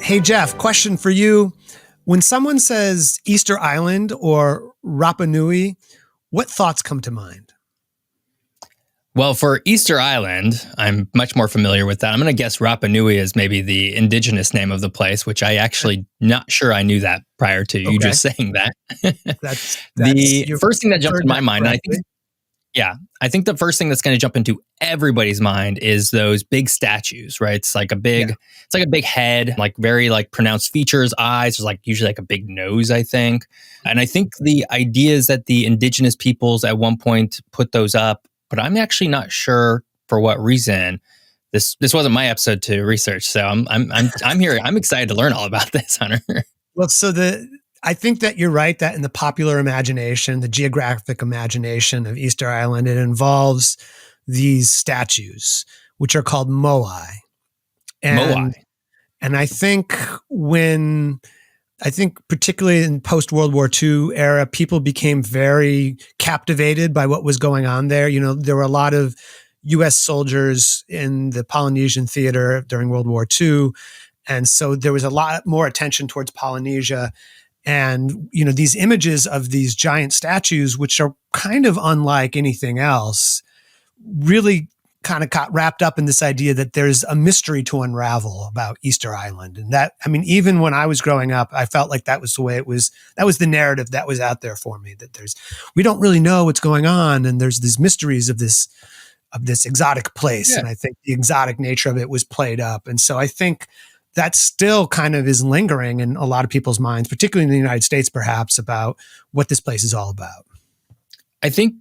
Hey, Geoff, question for you. When someone says Easter Island or Rapa Nui, what thoughts come to mind? Well, for Easter Island, I'm much more familiar with that. I'm going to guess Rapa Nui is maybe the indigenous name of the place, which I actually not sure I knew that prior to you just saying that. That's The you've first thing that jumped heard in my that mind, and correctly. I think the first thing that's going to jump into everybody's mind is those big statues, right? It's like a big, it's like a big head, like very like pronounced features, eyes. There's like usually like a big nose, I think. And I think the idea is that the indigenous peoples at one point put those up, but I'm actually not sure for what reason. This wasn't my episode to research, so I'm here. I'm excited to learn all about this, Hunter. Well, I think that you're right that in the popular imagination, the geographic imagination of Easter Island, it involves these statues, which are called Moai. Moai. And I think particularly in post-World War II era, people became very captivated by what was going on there. You know, there were a lot of U.S. soldiers in the Polynesian theater during World War II. And so there was a lot more attention towards Polynesia. And, you know, these images of these giant statues, which are kind of unlike anything else, really kind of got wrapped up in this idea that there's a mystery to unravel about Easter Island. And that, I mean, even when I was growing up, I felt like that was the way it was. That was the narrative that was out there for me, that we don't really know what's going on. And there's these mysteries of this exotic place. Yeah. And I think the exotic nature of it was played up. And so I think that still kind of is lingering in a lot of people's minds, particularly in the United States, perhaps, about what this place is all about. I think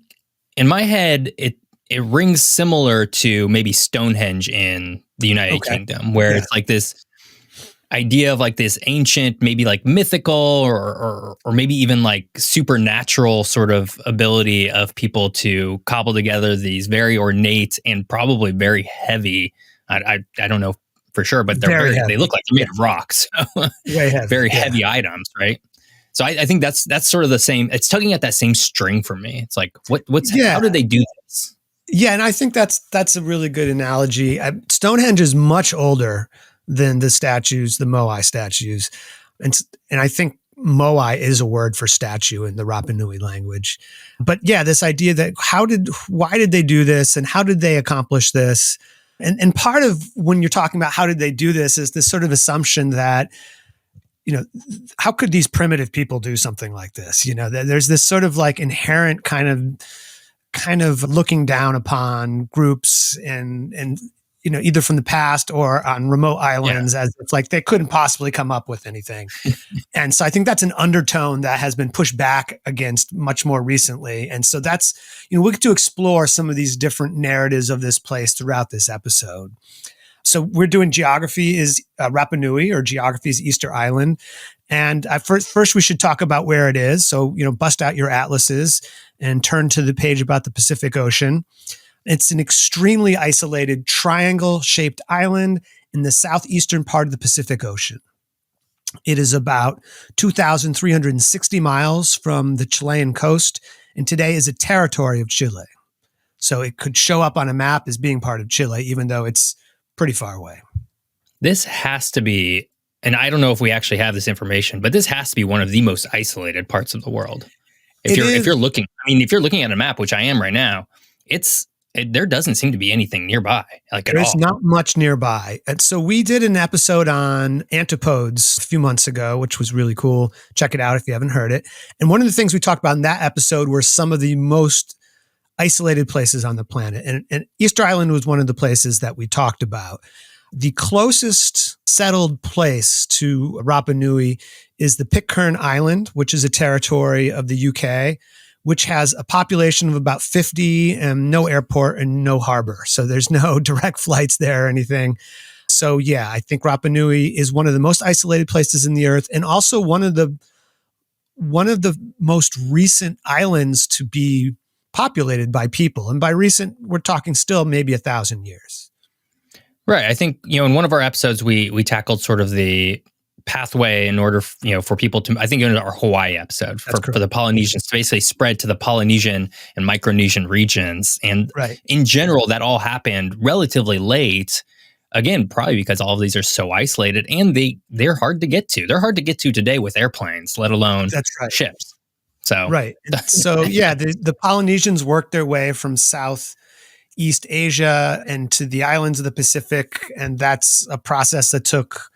in my head, it rings similar to maybe Stonehenge in the United Kingdom, where it's like this idea of like this ancient, maybe like mythical or maybe even like supernatural sort of ability of people to cobble together these very ornate and probably very heavy. I don't know for sure, but they look like they're made of rocks. Very heavy items, right? So I think that's sort of the same. It's tugging at that same string for me. It's like, how did they do this? Yeah, and I think that's a really good analogy. Stonehenge is much older than the Moai statues, and I think Moai is a word for statue in the Rapa Nui language. But yeah, this idea that why did they do this, and how did they accomplish this? And part of when you're talking about how did they do this is this sort of assumption that, you know, how could these primitive people do something like this? You know, there's this sort of like inherent kind of looking down upon groups and you know, either from the past or on remote islands, as it's like they couldn't possibly come up with anything. And so I think that's an undertone that has been pushed back against much more recently. And so that's, you know, we get to explore some of these different narratives of this place throughout this episode. So we're doing geography is Rapa Nui, or geography is Easter Island. And first we should talk about where it is. So, you know, bust out your atlases and turn to the page about the Pacific Ocean. It's an extremely isolated triangle-shaped island in the southeastern part of the Pacific Ocean. It is about 2,360 miles from the Chilean coast, and today is a territory of Chile. So it could show up on a map as being part of Chile, even though it's pretty far away. This has to be, and I don't know if we actually have this information, but this has to be one of the most isolated parts of the world. If you're looking at a map, which I am right now, there doesn't seem to be anything nearby, like at all. There's not much nearby. And so we did an episode on antipodes a few months ago, which was really cool. Check it out if you haven't heard it. And one of the things we talked about in that episode were some of the most isolated places on the planet. And Easter Island was one of the places that we talked about. The closest settled place to Rapa Nui is the Pitcairn Island, which is a territory of the UK, which has a population of about 50 and no airport and no harbor. So there's no direct flights there or anything. So yeah, I think Rapa Nui is one of the most isolated places in the earth, and also one of the most recent islands to be populated by people. And by recent, we're talking still maybe 1,000 years. Right. I think, you know, in one of our episodes, we tackled sort of the pathway in order, you know, for people to, I think in our Hawaii episode for the Polynesians to basically spread to the Polynesian and Micronesian regions. And in general, that all happened relatively late. again, probably because all of these are so isolated, and they're hard to get to. They're hard to get to today with airplanes, let alone That's right. ships. So Right. So yeah, the Polynesians worked their way from Southeast Asia and to the islands of the Pacific, and that's a process that took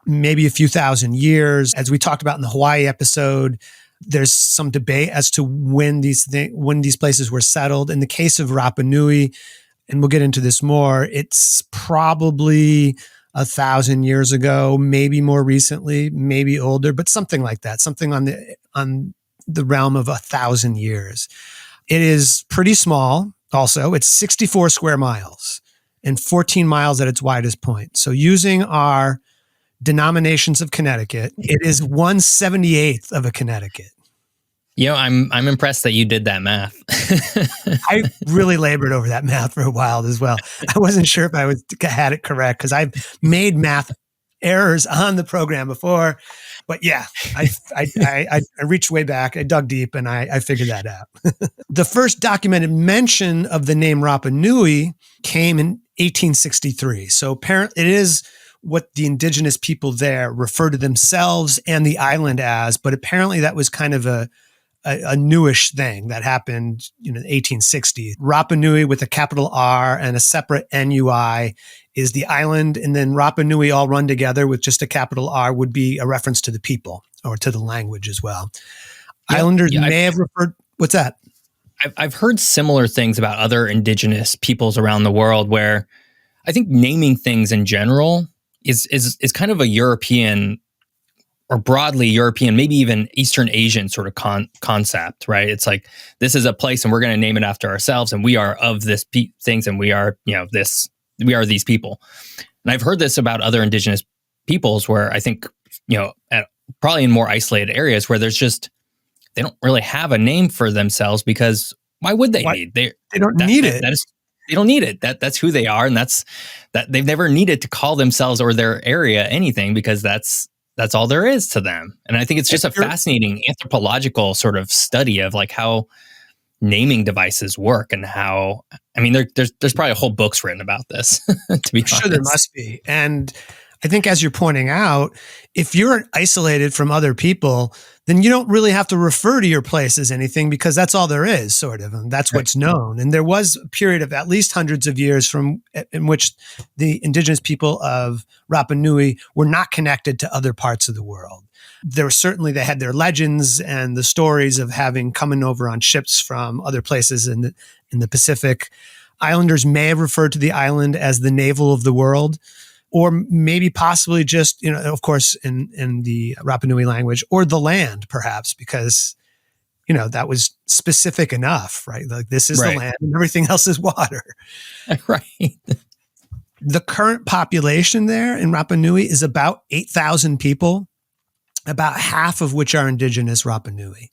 maybe a few thousand years. As we talked about in the Hawaii episode, there's some debate as to when these places were settled. In the case of Rapa Nui, and we'll get into this more, it's probably 1,000 years ago, maybe more recently, maybe older, but something like that, something on the realm of 1,000 years. It is pretty small. Also, it's 64 square miles and 14 miles at its widest point. So using our denominations of Connecticut, it is 1/78th of a Connecticut. I'm impressed that you did that math. I really labored over that math for a while as well. I wasn't sure if I had it correct because I've made math errors on the program before. But yeah, I reached way back, I dug deep, and I figured that out. The first documented mention of the name Rapa Nui came in 1863. So apparently it is what the indigenous people there refer to themselves and the island as, but apparently that was kind of a newish thing that happened in the 1860s. Rapa Nui with a capital R and a separate NUI is the island, and then Rapa Nui all run together with just a capital R would be a reference to the people or to the language as well. Yeah, Islanders may have referred. What's that? I've heard similar things about other indigenous peoples around the world where I think naming things in general is kind of a European or broadly European, maybe even Eastern Asian sort of concept, right? It's like, this is a place and we're going to name it after ourselves, and we are of this things, and we are, we are these people. And I've heard this about other indigenous peoples where I think, probably in more isolated areas where there's just, they don't really have a name for themselves because why would they need? They don't need it. They don't need it. That's who they are, and that they've never needed to call themselves or their area anything because that's all there is to them. And I think it's just a fascinating anthropological sort of study of like how naming devices work and how, there's probably whole books written about this, to be honest. Sure, there must be. And I think as you're pointing out, if you're isolated from other people, then you don't really have to refer to your place as anything because that's all there is, sort of. And that's what's known. And there was a period of at least hundreds of years in which the indigenous people of Rapa Nui were not connected to other parts of the world. There were certainly, they had their legends and the stories of having coming over on ships from other places in the Pacific. Islanders may have referred to the island as the navel of the world, or maybe possibly just, of course, in the Rapa Nui language, or the land, perhaps, because, that was specific enough, right? Like, this is the land and everything else is water. Right. The current population there in Rapa Nui is about 8,000 people, about half of which are indigenous Rapa Nui.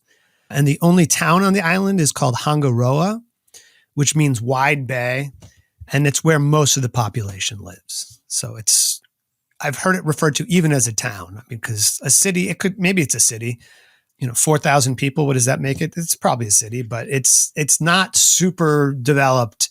And the only town on the island is called Hangaroa, which means wide bay, and it's where most of the population lives. So I've heard it referred to even as a town, because a city, maybe it's a city, 4,000 people. What does that make it? It's probably a city, but it's not super developed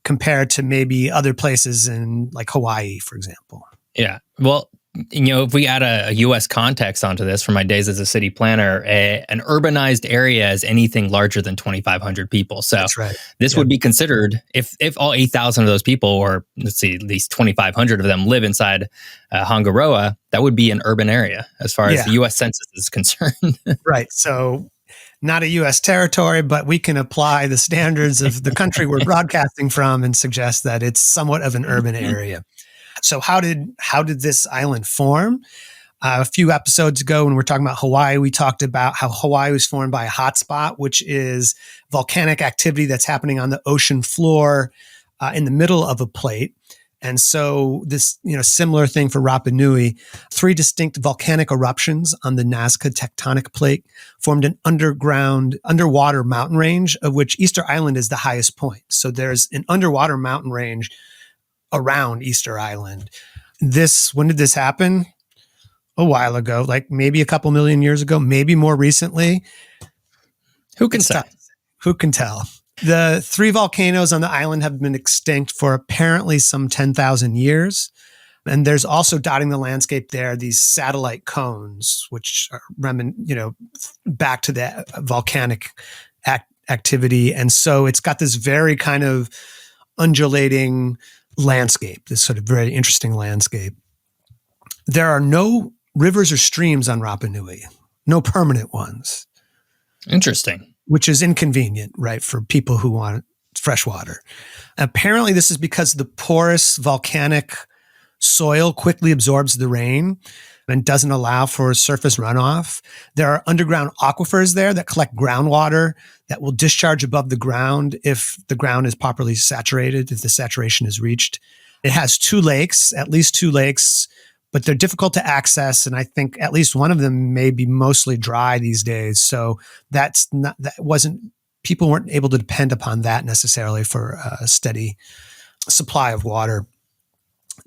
compared to maybe other places in like Hawaii, for example. Yeah. Well, if we add a U.S. context onto this from my days as a city planner, an urbanized area is anything larger than 2,500 people. So this would be considered, if all 8,000 of those people, or let's see, at least 2,500 of them live inside Hangaroa, that would be an urban area as far as the U.S. Census is concerned. Right. So not a U.S. territory, but we can apply the standards of the country we're broadcasting from and suggest that it's somewhat of an urban area. So how did this island form? A few episodes ago, when we were talking about Hawaii, we talked about how Hawaii was formed by a hotspot, which is volcanic activity that's happening on the ocean floor in the middle of a plate. And so this, similar thing for Rapa Nui, 3 distinct volcanic eruptions on the Nazca tectonic plate formed an underwater mountain range, of which Easter Island is the highest point. So there's an underwater mountain range around Easter Island. When did this happen? A while ago, like maybe a couple million years ago, maybe more recently. Who can say? Who can tell? The 3 volcanoes on the island have been extinct for apparently some 10,000 years. And there's also dotting the landscape there these satellite cones, which are back to the volcanic activity. And so it's got this very kind of undulating landscape, this sort of very interesting landscape. There are no rivers or streams on Rapa Nui, no permanent ones. Interesting. Which is inconvenient, right, for people who want fresh water. Apparently, this is because the porous volcanic soil quickly absorbs the rain and doesn't allow for surface runoff. There are underground aquifers there that collect groundwater that will discharge above the ground if the ground is properly saturated, if the saturation is reached. It has 2 lakes, at least 2 lakes, but they're difficult to access. And I think at least one of them may be mostly dry these days. So people weren't able to depend upon that necessarily for a steady supply of water.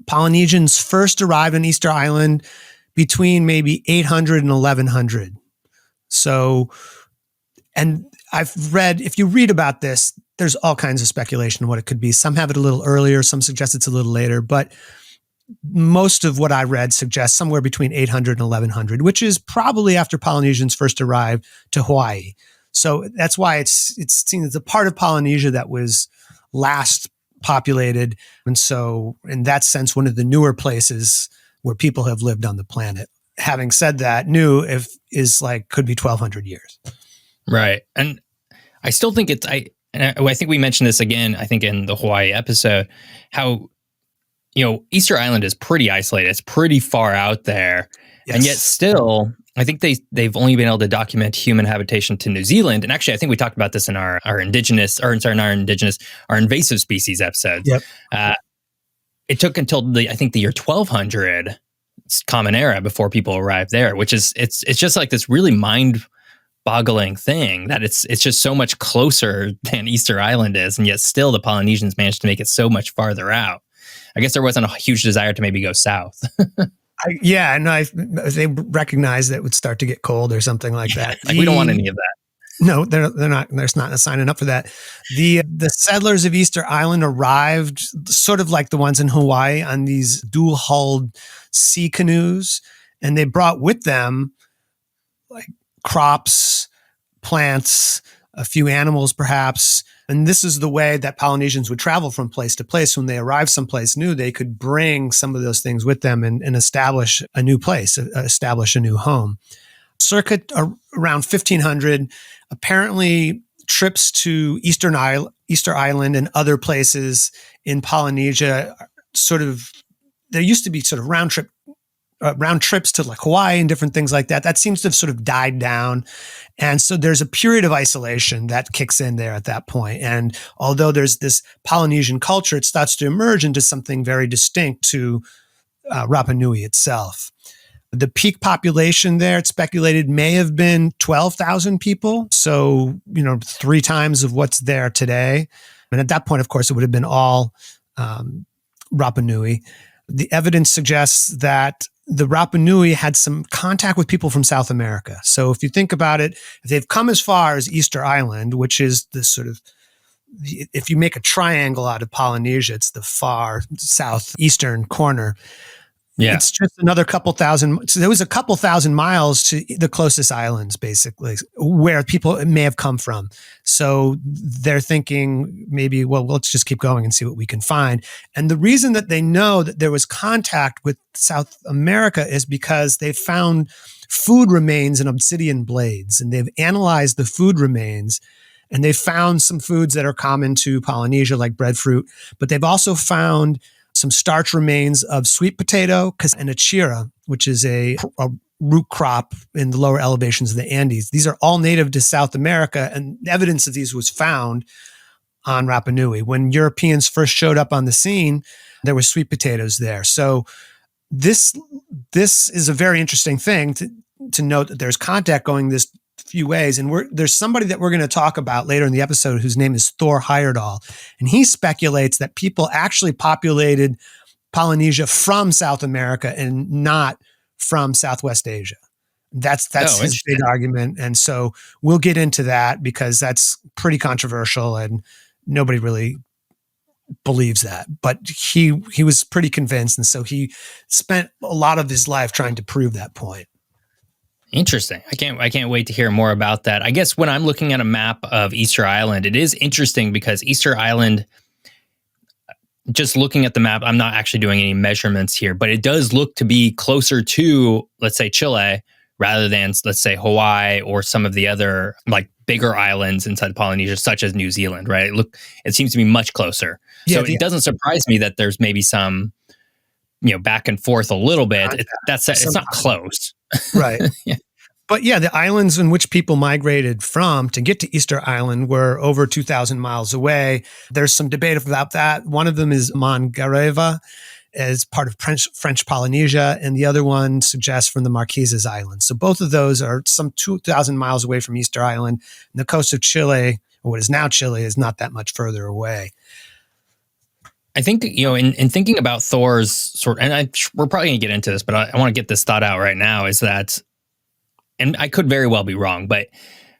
Polynesians first arrived on Easter Island between maybe 800 and 1100. So, and I've read, if you read about this, there's all kinds of speculation on what it could be. Some have it a little earlier, some suggest it's a little later, but most of what I read suggests somewhere between 800 and 1100, which is probably after Polynesians first arrived to Hawaii. So that's why it's seen as a part of Polynesia that was last populated. And so in that sense, one of the newer places where people have lived on the planet. Having said that, could be 1200 years. Right. And I still think I think we mentioned this again, I think in the Hawaii episode, how, Easter Island is pretty isolated. It's pretty far out there. Yes. And yet still, I think they've only been able to document human habitation to New Zealand. And actually, I think we talked about this in our invasive species episode. Yep. It took until the year 1200 Common Era before people arrived there, which is, it's just like this really mind-boggling thing that it's just so much closer than Easter Island is. And yet still the Polynesians managed to make it so much farther out. I guess there wasn't a huge desire to maybe go south. They recognized that it would start to get cold or something like that. We don't want any of that. No, they're not. There's not signing up for that. The settlers of Easter Island arrived sort of like the ones in Hawaii on these dual-hulled sea canoes, and they brought with them like crops, plants, a few animals, perhaps. And this is the way that Polynesians would travel from place to place. When they arrived someplace new, they could bring some of those things with them and establish a new place, establish a new home. Circa around 1500, apparently trips to Easter Island and other places in Polynesia there used to be sort of round trips to like Hawaii and different things like that. That seems to have sort of died down. And so there's a period of isolation that kicks in there at that point. And although there's this Polynesian culture, it starts to emerge into something very distinct to Rapa Nui itself. The peak population there, it's speculated, may have been 12,000 people. So, 3 times of what's there today. And at that point, of course, it would have been all Rapa Nui. The evidence suggests that the Rapa Nui had some contact with people from South America. So if you think about it, if they've come as far as Easter Island, which is this sort of, if you make a triangle out of Polynesia, it's the far southeastern corner. Yeah. It's just another couple thousand. So there was a couple thousand miles to the closest islands, basically, where people may have come from. So they're thinking maybe, well, let's just keep going and see what we can find. And the reason that they know that there was contact with South America is because they found food remains in obsidian blades, and they've analyzed the food remains. And they've found some foods that are common to Polynesia, like breadfruit, but they've also found some starch remains of sweet potato and achira, which is a root crop in the lower elevations of the Andes. These are all native to South America, and evidence of these was found on Rapa Nui. When Europeans first showed up on the scene, there were sweet potatoes there. So this is a very interesting thing to note that there's contact going this few ways. And there's somebody that we're going to talk about later in the episode whose name is Thor Heyerdahl. And he speculates that people actually populated Polynesia from South America and not from Southwest Asia. That's his big argument. And so we'll get into that because that's pretty controversial and nobody really believes that. But he was pretty convinced. And so he spent a lot of his life trying to prove that point. Interesting. I can't wait to hear more about that. I guess when I'm looking at a map of Easter Island, it is interesting because Easter Island, just looking at the map, I'm not actually doing any measurements here, but it does look to be closer to, let's say, Chile rather than, let's say, Hawaii or some of the other like bigger islands inside Polynesia, such as New Zealand, right? It seems to be much closer. So it doesn't surprise me that there's maybe some, back and forth a little bit. It's not close. Right. Yeah. But yeah, the islands in which people migrated from to get to Easter Island were over 2,000 miles away. There's some debate about that. One of them is Mangareva, as part of French Polynesia, and the other one suggests from the Marquesas Islands. So both of those are some 2,000 miles away from Easter Island. And the coast of Chile, or what is now Chile, is not that much further away. I think, in thinking about Thor's sort, and we're probably going to get into this, but I want to get this thought out right now, is that, and I could very well be wrong, but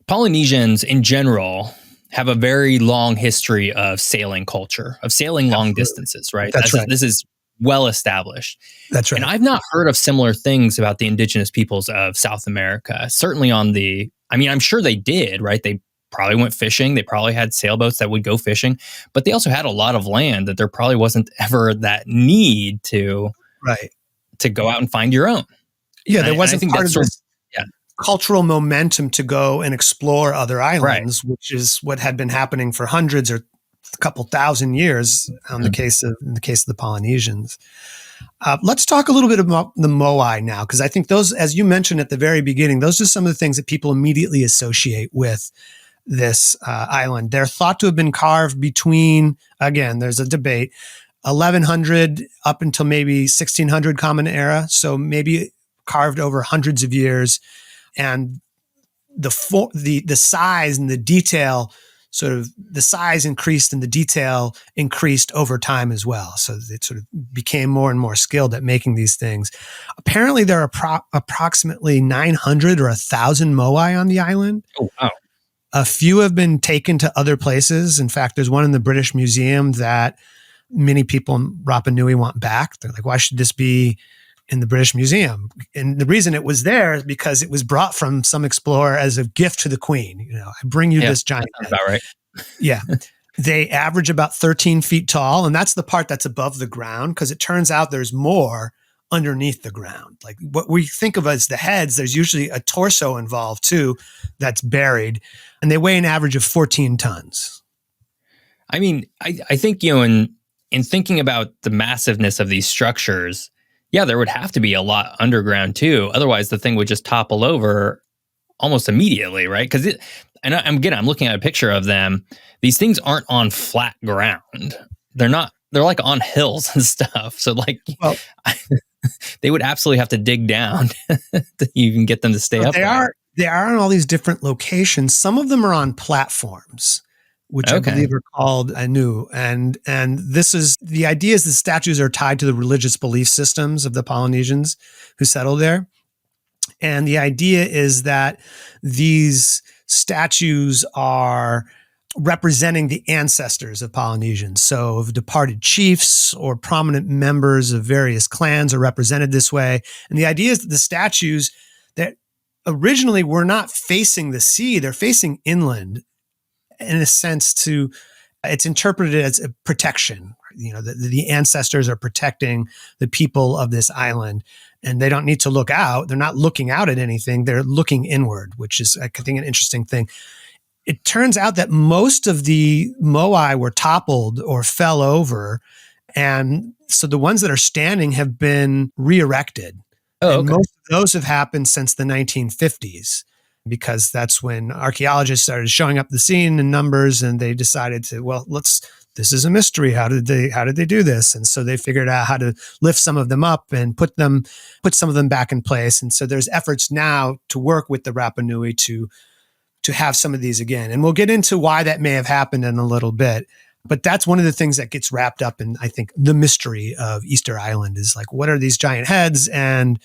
Polynesians in general have a very long history of sailing culture, of sailing long distances, right? That's right. This is well established. That's right. And I've not heard of similar things about the indigenous peoples of South America. Certainly I'm sure they did, right? They probably went fishing. They probably had sailboats that would go fishing, but they also had a lot of land that there probably wasn't ever that need to go out and find your own. Yeah, there wasn't part of this cultural momentum to go and explore other islands, which is what had been happening for hundreds or a couple thousand years in the case of the Polynesians. Let's talk a little bit about the Moai now, because I think those, as you mentioned at the very beginning, those are some of the things that people immediately associate with this island. They're thought to have been carved between, again, there's a debate, 1100 up until maybe 1600 Common Era, so maybe carved over hundreds of years. And the size and the detail, sort of the size increased and the detail increased over time as well. So it sort of became more and more skilled at making these things. Apparently there are approximately 900 or 1,000 Moai on the island. Oh, wow. A few have been taken to other places. In fact, there's one in the British Museum that many people in Rapa Nui want back. They're like, why should this be in the British Museum? And the reason it was there is because it was brought from some explorer as a gift to the Queen. I bring you this giant head. About right. Yeah. They average about 13 feet tall. And that's the part that's above the ground, because it turns out there's more underneath the ground. Like what we think of as the heads, there's usually a torso involved too that's buried. And they weigh an average of 14 tons. I mean, I think, in thinking about the massiveness of these structures, yeah, there would have to be a lot underground too. Otherwise, the thing would just topple over almost immediately, right? Because I'm looking at a picture of them. These things aren't on flat ground. They're not. They're like on hills and stuff. So they would absolutely have to dig down to even get them to stay up. They are on all these different locations. Some of them are on platforms, which I believe are called anu. And this is, the idea is the statues are tied to the religious belief systems of the Polynesians who settled there. And the idea is that these statues are representing the ancestors of Polynesians. So of departed chiefs or prominent members of various clans are represented this way. And the idea is that the statues that originally were not facing the sea, they're facing inland, in a sense it's interpreted as a protection. The ancestors are protecting the people of this island, and they don't need to look out. They're not looking out at anything. They're looking inward, which is, I think, an interesting thing. It turns out that most of the Moai were toppled or fell over. And so the ones that are standing have been re-erected. And most of those have happened since the 1950s. Because that's when archaeologists started showing up the scene in numbers, and they decided to, this is a mystery. How did they do this? And so they figured out how to lift some of them up and put some of them back in place. And so there's efforts now to work with the Rapa Nui to have some of these again. And we'll get into why that may have happened in a little bit. But that's one of the things that gets wrapped up in, I think, the mystery of Easter Island is like, what are these giant heads? And,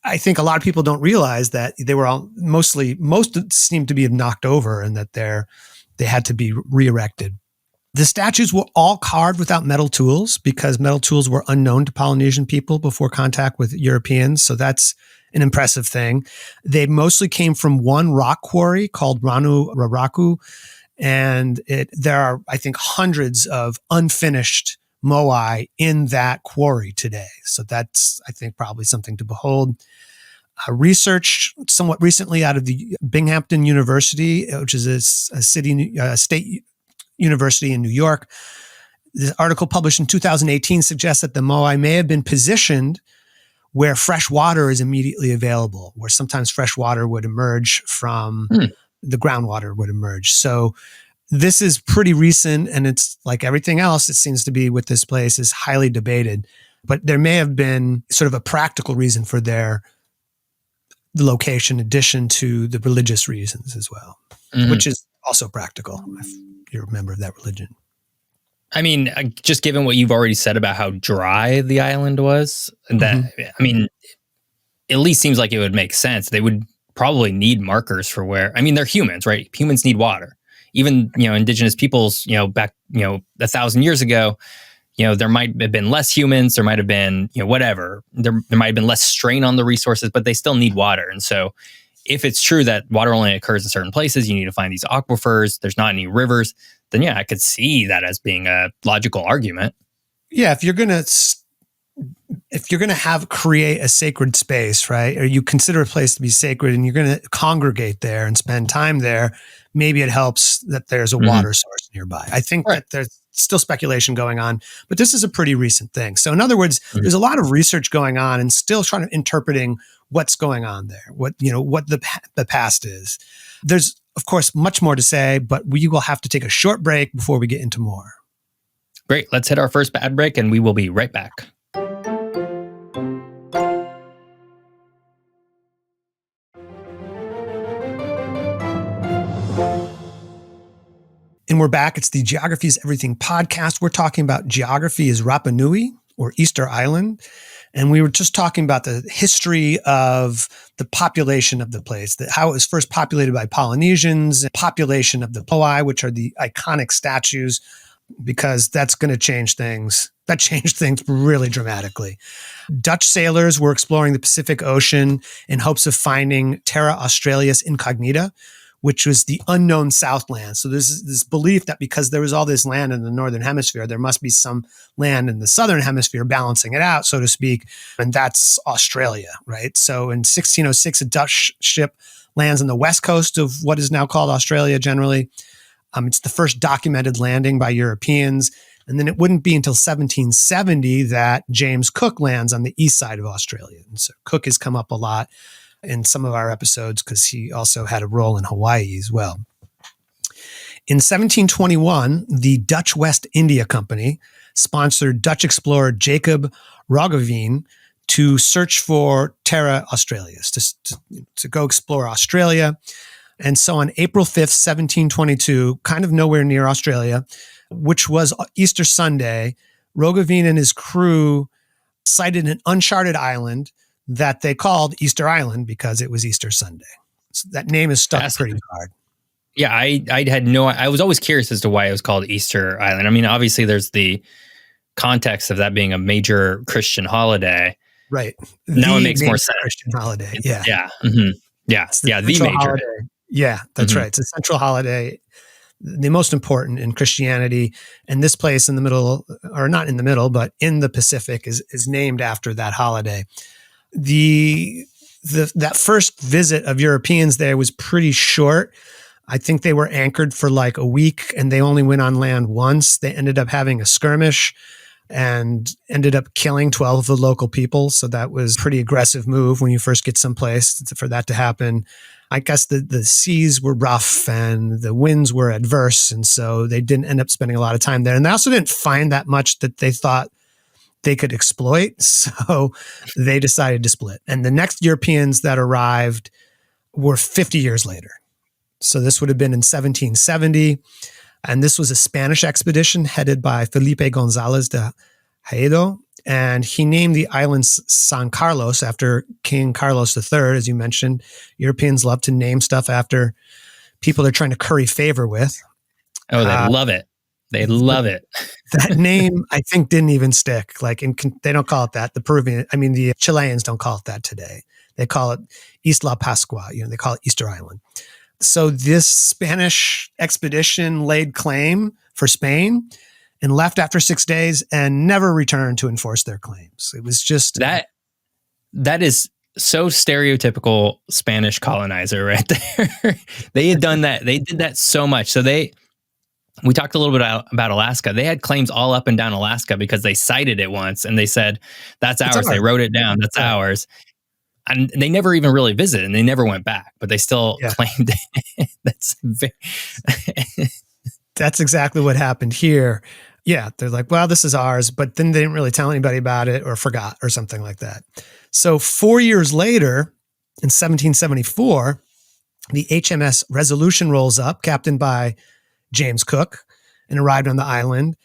I think a lot of people don't realize that they were all most seem to be knocked over and that they had to be re-erected. The statues were all carved without metal tools because metal tools were unknown to Polynesian people before contact with Europeans. So that's an impressive thing. They mostly came from one rock quarry called Ranu Raraku. And there are, I think, hundreds of unfinished moai in that quarry today. So that's, I think, probably something to behold. Research somewhat recently out of the Binghamton University, which is a state university in New York. This article published in 2018 suggests that the moai may have been positioned where fresh water is immediately available, where sometimes fresh water would emerge from the groundwater would emerge. So this is pretty recent, and it's like everything else, it seems to be with this place, is highly debated. But there may have been sort of a practical reason for the location, in addition to the religious reasons as well, which is also practical if you're a member of that religion. I mean, just given what you've already said about how dry the island was, that I mean, it at least seems like it would make sense. They would probably need markers for where. I mean, they're humans, right? Humans need water. Even indigenous peoples, back 1,000 years ago, there might have been less humans. There might have been whatever. There might have been less strain on the resources, but they still need water. And so, if it's true that water only occurs in certain places, you need to find these aquifers. There's not any rivers. Then I could see that as being a logical argument. Yeah, if you're gonna create a sacred space, right, or you consider a place to be sacred, and you're gonna congregate there and spend time there, maybe it helps that there's a water source nearby. I think that there's still speculation going on, but this is a pretty recent thing. So in other words, there's a lot of research going on and still trying to interpreting what's going on there, what the past is. There's, of course, much more to say, but we will have to take a short break before we get into more. Great. Let's hit our first ad break, and we will be right back. And we're back. It's the Geography is Everything podcast. We're talking about geography is Rapa Nui, or Easter Island. And we were just talking about the history of the population of the place, how it was first populated by Polynesians, population of the Moai, which are the iconic statues, because that's going to change things. That changed things really dramatically. Dutch sailors were exploring the Pacific Ocean in hopes of finding Terra Australis Incognita, which was the unknown Southland. So there's this belief that because there was all this land in the Northern Hemisphere, there must be some land in the Southern Hemisphere balancing it out, so to speak. And that's Australia, right? So in 1606, a Dutch ship lands on the west coast of what is now called Australia generally. It's the first documented landing by Europeans. And then it wouldn't be until 1770 that James Cook lands on the east side of Australia. And so Cook has come up a lot in some of our episodes because he also had a role in Hawaii as well. In 1721, the Dutch West India Company sponsored Dutch explorer Jacob Roggeveen to search for Terra Australis, to go explore Australia. And so on April 5th, 1722, kind of nowhere near Australia, which was Easter Sunday, Roggeveen and his crew sighted an uncharted island that they called Easter Island because it was Easter Sunday. So that name is stuck pretty hard. Yeah, I was always curious as to why it was called Easter Island. I mean, obviously there's the context of that being a major Christian holiday. Right. Now it makes more sense. Christian holiday. Yeah. Yeah. Mm-hmm. Yeah. The major holiday. Yeah, that's right. It's a central holiday, the most important in Christianity. And this place in the middle, or not in the middle, but in the Pacific is named after that holiday. That first visit of Europeans there was pretty short. I think they were anchored for like a week and they only went on land once. They ended up having a skirmish and ended up killing 12 of the local people. So that was a pretty aggressive move when you first get someplace for that to happen. I guess the seas were rough and the winds were adverse. And so they didn't end up spending a lot of time there. And they also didn't find that much that they thought they could exploit. So they decided to split. And the next Europeans that arrived were 50 years later. So this would have been in 1770. And this was a Spanish expedition headed by Felipe González de Haedo. And he named the island San Carlos after King Carlos III. As you mentioned, Europeans love to name stuff after people they're trying to curry favor with. Oh, they love it. They love it. That name, I think, didn't even stick. Like, they don't call it that. The Chileans don't call it that today. They call it Isla Pascua. They call it Easter Island. So this Spanish expedition laid claim for Spain and left after 6 days and never returned to enforce their claims. It was just that is so stereotypical Spanish colonizer right there. They had done that. They did that so much. So we talked a little bit about Alaska. They had claims all up and down Alaska because they cited it once and they said, that's ours. They wrote it down. That's ours. And they never even really visited and they never went back, but they still claimed it. That's exactly what happened here. Yeah. They're like, well, this is ours, but then they didn't really tell anybody about it or forgot or something like that. So 4 years later, in 1774, the HMS Resolution rolls up, captained by James Cook, and arrived on the island.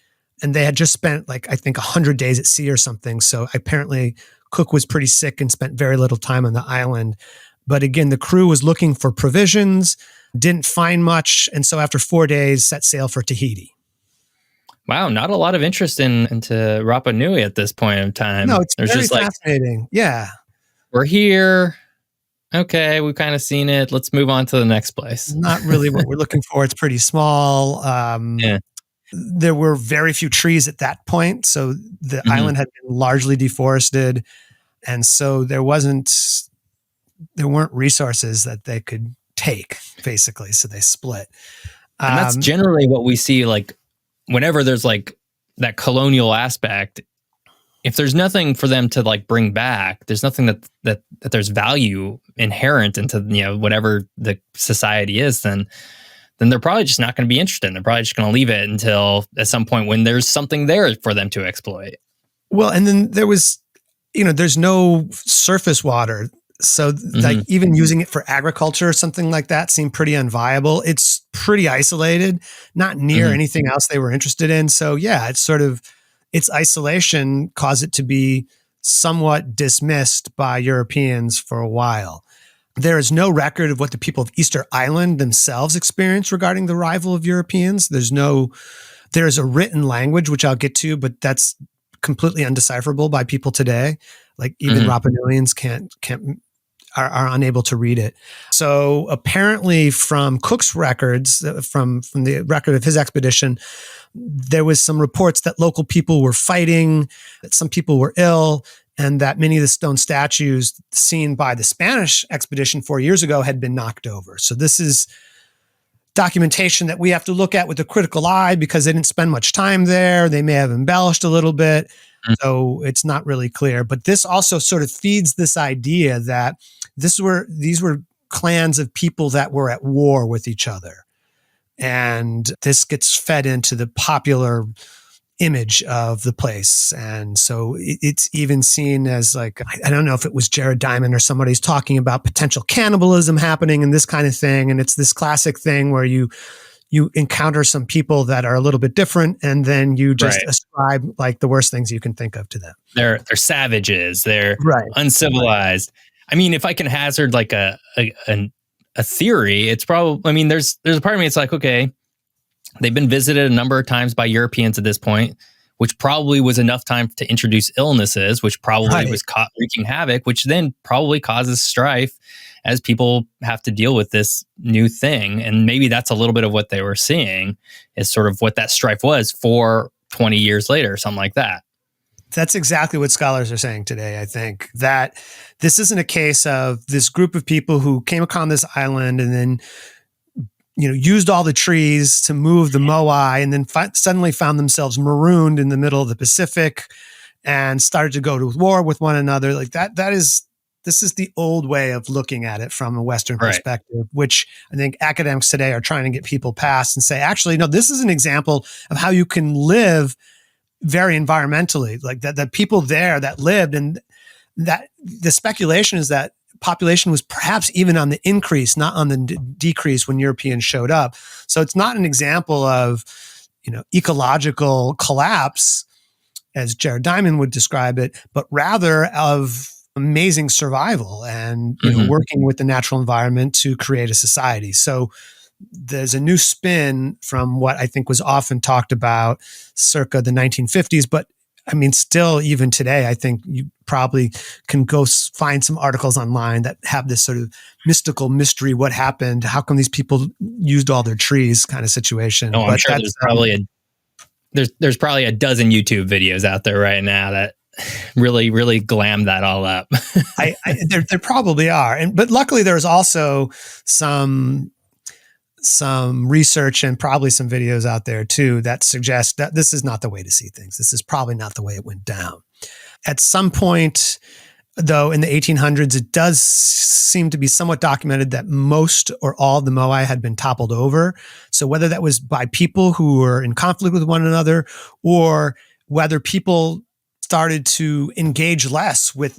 And they had just spent, I think 100 days at sea or something. So apparently Cook was pretty sick and spent very little time on the island. But again, the crew was looking for provisions, didn't find much. And so after 4 days, set sail for Tahiti. Wow, not a lot of interest into Rapa Nui at this point in time. No, it's very fascinating. Yeah. We're here. Okay, we've kind of seen it. Let's move on to the next place. Not really what we're looking for. It's pretty small. There were very few trees at that point. So the island had been largely deforested. And so there weren't resources that they could take, basically. So they split. And that's generally what we see, whenever there's that colonial aspect. If there's nothing for them to bring back, there's nothing that there's value inherent into whatever the society is, then they're probably just not going to be interested. They're probably just going to leave it until at some point when there's something there for them to exploit. Well, and then there was, there's no surface water. So even using it for agriculture or something like that seemed pretty unviable. It's pretty isolated, not near anything else they were interested in. So yeah, its isolation caused it to be somewhat dismissed by Europeans for a while. There is no record of what the people of Easter Island themselves experienced regarding the arrival of Europeans. There is a written language, which I'll get to, but that's completely undecipherable by people today. Even Rapa Nuians are unable to read it. So apparently from Cook's records, from the record of his expedition, there was some reports that local people were fighting, that some people were ill, and that many of the stone statues seen by the Spanish expedition 4 years ago had been knocked over. So this is documentation that we have to look at with a critical eye because they didn't spend much time there. They may have embellished a little bit. So it's not really clear. But this also sort of feeds this idea that these were clans of people that were at war with each other. And this gets fed into the popular image of the place. And so it's even seen as I don't know if it was Jared Diamond or somebody's talking about potential cannibalism happening and this kind of thing. And it's this classic thing where you encounter some people that are a little bit different and then you just ascribe the worst things you can think of to them. They're savages. They're uncivilized. I mean, if I can hazard a theory, it's probably, there's a part of me, it's okay, they've been visited a number of times by Europeans at this point, which probably was enough time to introduce illnesses, which probably was wreaking havoc, which then probably causes strife as people have to deal with this new thing. And maybe that's a little bit of what they were seeing is sort of what that strife was for 20 years later, or something like that. That's exactly what scholars are saying today, I think, that this isn't a case of this group of people who came upon this island and then, used all the trees to move the Moai and then suddenly found themselves marooned in the middle of the Pacific and started to go to war with one another. This is the old way of looking at it from a Western perspective, which I think academics today are trying to get people past and say, actually, no, this is an example of how you can live very environmentally, the people there that lived, and that the speculation is that population was perhaps even on the increase, not on the decrease when Europeans showed up. So it's not an example of, ecological collapse. as Jared Diamond would describe it, but rather of amazing survival and working with the natural environment to create a society. So there's a new spin from what I think was often talked about circa the 1950s, but I mean, still, even today, I think you probably can go find some articles online that have this sort of mystical mystery. What happened? How come these people used all their trees kind of situation? Oh, I'm sure there's probably a dozen YouTube videos out there right now that really, really glam that all up. There probably are. But luckily there's also some research and probably some videos out there too that suggest that this is not the way to see things. This is probably not the way it went down. At some point, though, in the 1800s, it does seem to be somewhat documented that most or all of the Moai had been toppled over. So whether that was by people who were in conflict with one another, or whether people started to engage less with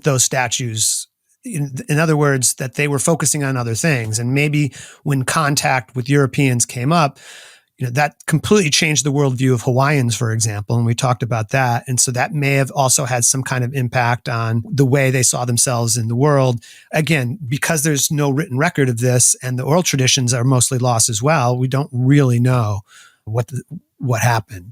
those statues. In other words, that they were focusing on other things. And maybe when contact with Europeans came up, that completely changed the worldview of Hawaiians, for example. And we talked about that. And so that may have also had some kind of impact on the way they saw themselves in the world. Again, because there's no written record of this and the oral traditions are mostly lost as well, we don't really know what happened.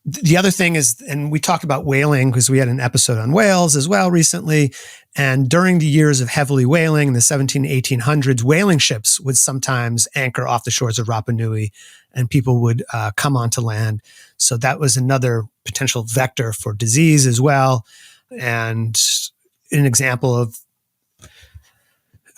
The other thing is, and we talked about whaling because we had an episode on whales as well recently. And during the years of heavily whaling in the 1800s, whaling ships would sometimes anchor off the shores of Rapa Nui and people would come onto land. So that was another potential vector for disease as well. And an example of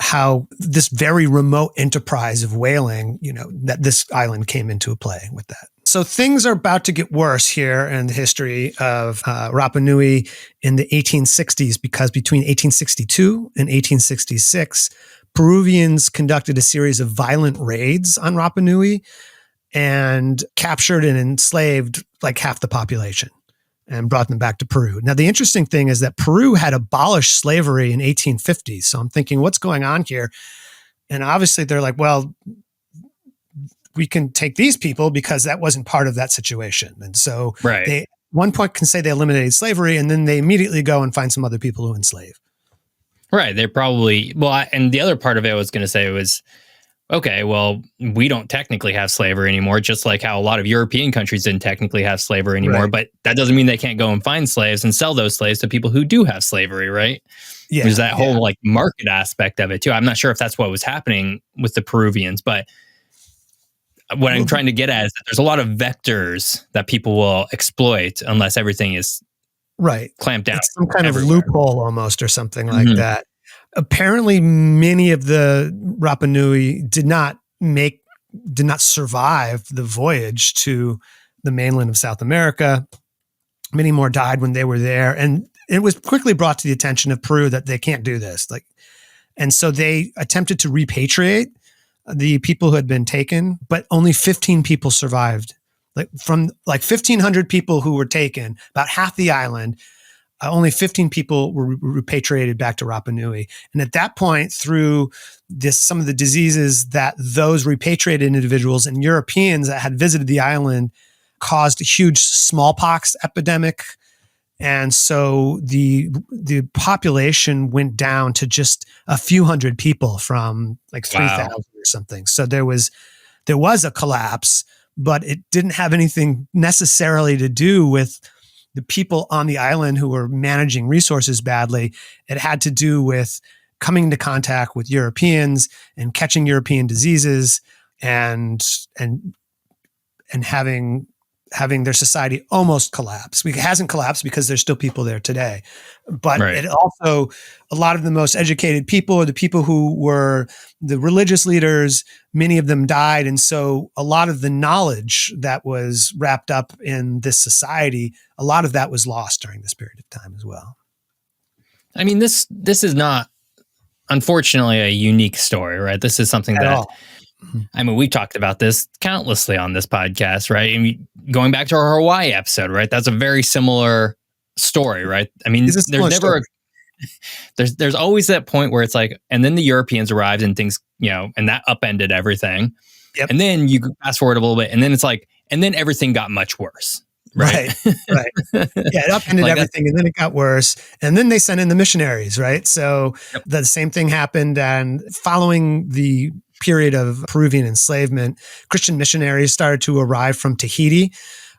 how this very remote enterprise of whaling, that this island came into play with that. So things are about to get worse here in the history of Rapa Nui in the 1860s, because between 1862 and 1866, Peruvians conducted a series of violent raids on Rapa Nui and captured and enslaved like half the population and brought them back to Peru. Now, the interesting thing is that Peru had abolished slavery in 1850. So I'm thinking, what's going on here? And obviously they're like, well, we can take these people because that wasn't part of that situation. And so they, at one point, can say they eliminated slavery, and then they immediately go and find some other people who enslave. Right. They're probably, and the other part of it I was going to say was, okay, well, we don't technically have slavery anymore, just like how a lot of European countries didn't technically have slavery anymore. Right. But that doesn't mean they can't go and find slaves and sell those slaves to people who do have slavery, right? Yeah. There's that whole like market aspect of it too. I'm not sure if that's what was happening with the Peruvians, but what I'm trying to get at is that there's a lot of vectors that people will exploit unless everything is clamped down. It's some kind of loophole almost or something like that. Apparently, many of the Rapa Nui did not survive the voyage to the mainland of South America. Many more died when they were there. And it was quickly brought to the attention of Peru that they can't do this. And so they attempted to repatriate the people who had been taken, but only 15 people survived. From 1,500 people who were taken, about half the island, only 15 people were repatriated back to Rapa Nui. And at that point, through some of the diseases that those repatriated individuals and Europeans that had visited the island caused a huge smallpox epidemic. And so the population went down to just a few hundred people from 3,000 or something. So there was a collapse, but it didn't have anything necessarily to do with the people on the island who were managing resources badly. It had to do with coming into contact with Europeans and catching European diseases and having their society almost collapse. It hasn't collapsed because there's still people there today. But it also, a lot of the most educated people or the people who were the religious leaders, many of them died. And so a lot of the knowledge that was wrapped up in this society, a lot of that was lost during this period of time as well. I mean, this is not, unfortunately, a unique story, right? This is something that... I mean, we talked about this countlessly on this podcast, right? And going back to our Hawaii episode, right? That's a very similar story, right? I mean, there's always that point where it's like, and then the Europeans arrived and things, and that upended everything. Yep. And then you fast forward a little bit, and then it's like, and then everything got much worse. right? Right, right. Yeah, it upended Like everything, and then it got worse. And then they sent in the missionaries, right? So yep. the same thing happened. And following the period of Peruvian enslavement, Christian missionaries started to arrive from Tahiti.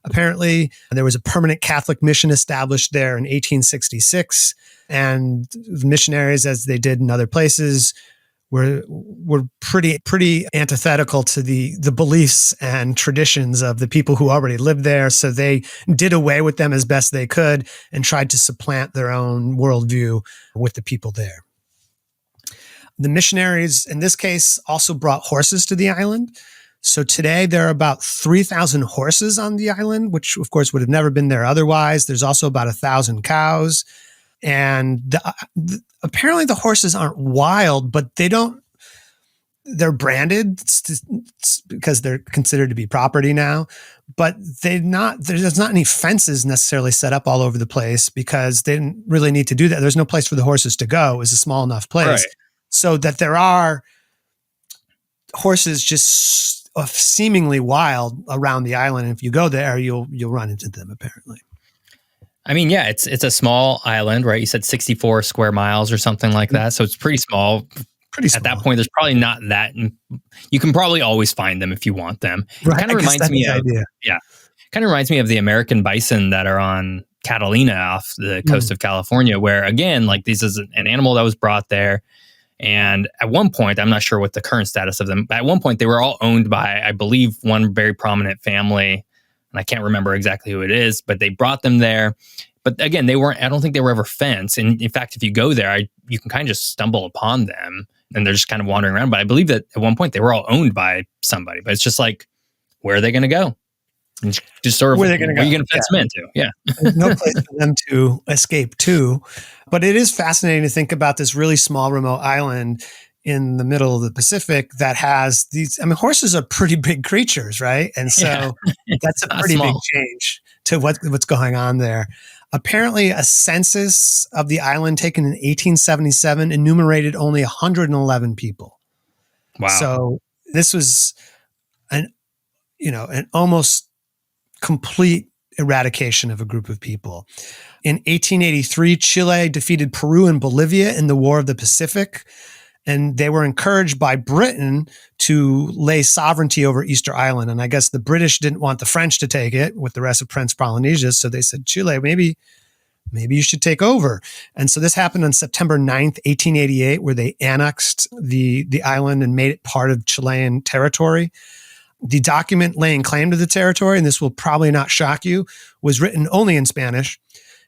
Apparently, there was a permanent Catholic mission established there in 1866. And the missionaries, as they did in other places, were pretty antithetical to the beliefs and traditions of the people who already lived there. So they did away with them as best they could and tried to supplant their own worldview with the people there. The missionaries, in this case, also brought horses to the island. So today there are about 3,000 horses on the island, which of course would have never been there otherwise. There's also about 1,000 cows. And apparently the horses aren't wild, but they're branded because they're considered to be property now, but there's not any fences necessarily set up all over the place because they didn't really need to do that. There's no place for the horses to go. It was a small enough place. Right. So that there are horses just seemingly wild around the island. And if you go there, you'll run into them apparently. I mean, yeah, it's a small island, right? You said 64 square miles or something like that. So it's pretty small. At that point, there's probably not that. You can probably always find them if you want them. Right, it kind of reminds me of kind of reminds me of the American bison that are on Catalina off the coast of California, where again, like this is an animal that was brought there. And at one point, I'm not sure what the current status of them, but at one point they were all owned by, I believe, one very prominent family. And I can't remember exactly who it is, but they brought them there. But again, I don't think they were ever fenced. And in fact, if you go there, you can kind of just stumble upon them and they're just kind of wandering around. But I believe that at one point they were all owned by somebody, but it's just like, where are they going to go? And just sort of, where are you going to fence them into? Yeah. There's no place for them to escape to. But it is fascinating to think about this really small remote island in the middle of the Pacific that has these, I mean, horses are pretty big creatures, right? And so that's a pretty big change to what's going on there. Apparently, a census of the island taken in 1877 enumerated only 111 people. Wow. So this was an almost complete eradication of a group of people. In 1883, Chile defeated Peru and Bolivia in the War of the Pacific. And they were encouraged by Britain to lay sovereignty over Easter Island. And I guess the British didn't want the French to take it with the rest of French Polynesia. So they said, Chile, maybe you should take over. And so this happened on September 9th, 1888, where they annexed the island and made it part of Chilean territory. The document laying claim to the territory, and this will probably not shock you, was written only in Spanish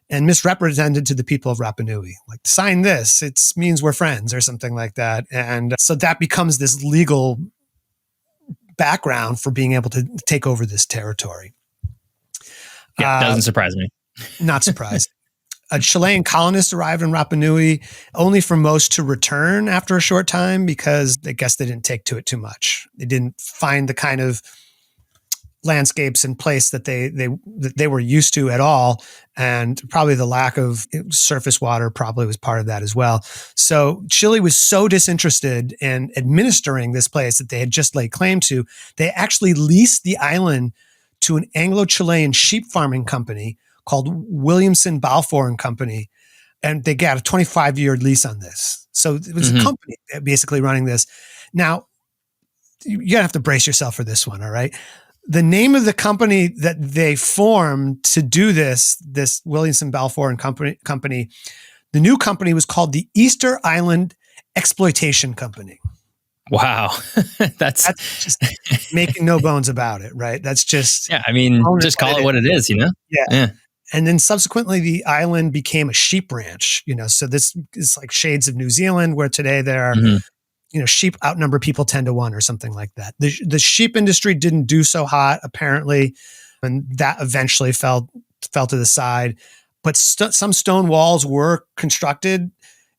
and misrepresented to the people of Rapa Nui. Like, sign this, it means we're friends or something like that. And so that becomes this legal background for being able to take over this territory. Yeah, doesn't surprise me. Not surprised. A Chilean colonist arrived in Rapa Nui, only for most to return after a short time because I guess they didn't take to it too much. They didn't find the kind of landscapes in place that they were used to at all. And probably the lack of surface water probably was part of that as well. So Chile was so disinterested in administering this place that they had just laid claim to, they actually leased the island to an Anglo-Chilean sheep farming company called Williamson Balfour and Company. And they got a 25-year lease on this. So it was a company basically running this. Now, you're going to have to brace yourself for this one, all right? The name of the company that they formed to do this Williamson Balfour and Company, the new company was called the Easter Island Exploitation Company. Wow. That's just making no bones about it, right? That's just... Yeah, I mean, just call it what it is, you know? Yeah. And then subsequently, the island became a sheep ranch, so this is like shades of New Zealand, where today there are... sheep outnumber people 10 to 1 or something like that. The sheep industry didn't do so hot, apparently, and that eventually fell to the side. But some stone walls were constructed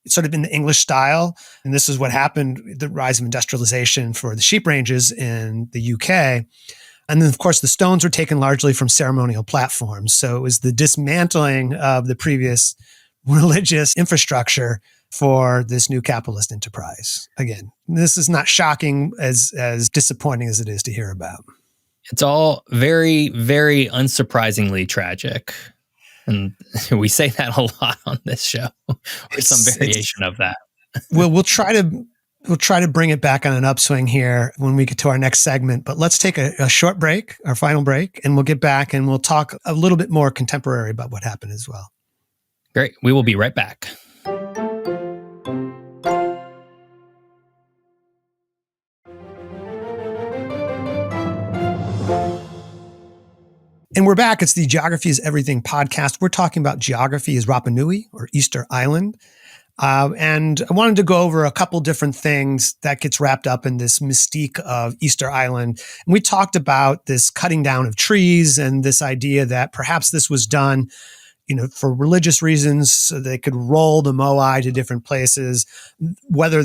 sort of in the English style. And this is what happened, the rise of industrialization for the sheep ranges in the UK. And then, of course, the stones were taken largely from ceremonial platforms. So it was the dismantling of the previous religious infrastructure for this new capitalist enterprise. Again, this is not shocking, as disappointing as it is to hear about. It's all very, very unsurprisingly tragic. And we say that a lot on this show, or some variation of that. We'll try to bring it back on an upswing here when we get to our next segment. But let's take a short break, our final break, and we'll get back and we'll talk a little bit more contemporary about what happened as well. Great. We will be right back. And we're back. It's the Geography is Everything podcast. We're talking about geography as Rapa Nui, or Easter Island. And I wanted to go over a couple different things that gets wrapped up in this mystique of Easter Island. And we talked about this cutting down of trees and this idea that perhaps this was done, for religious reasons, so they could roll the Moai to different places. Whether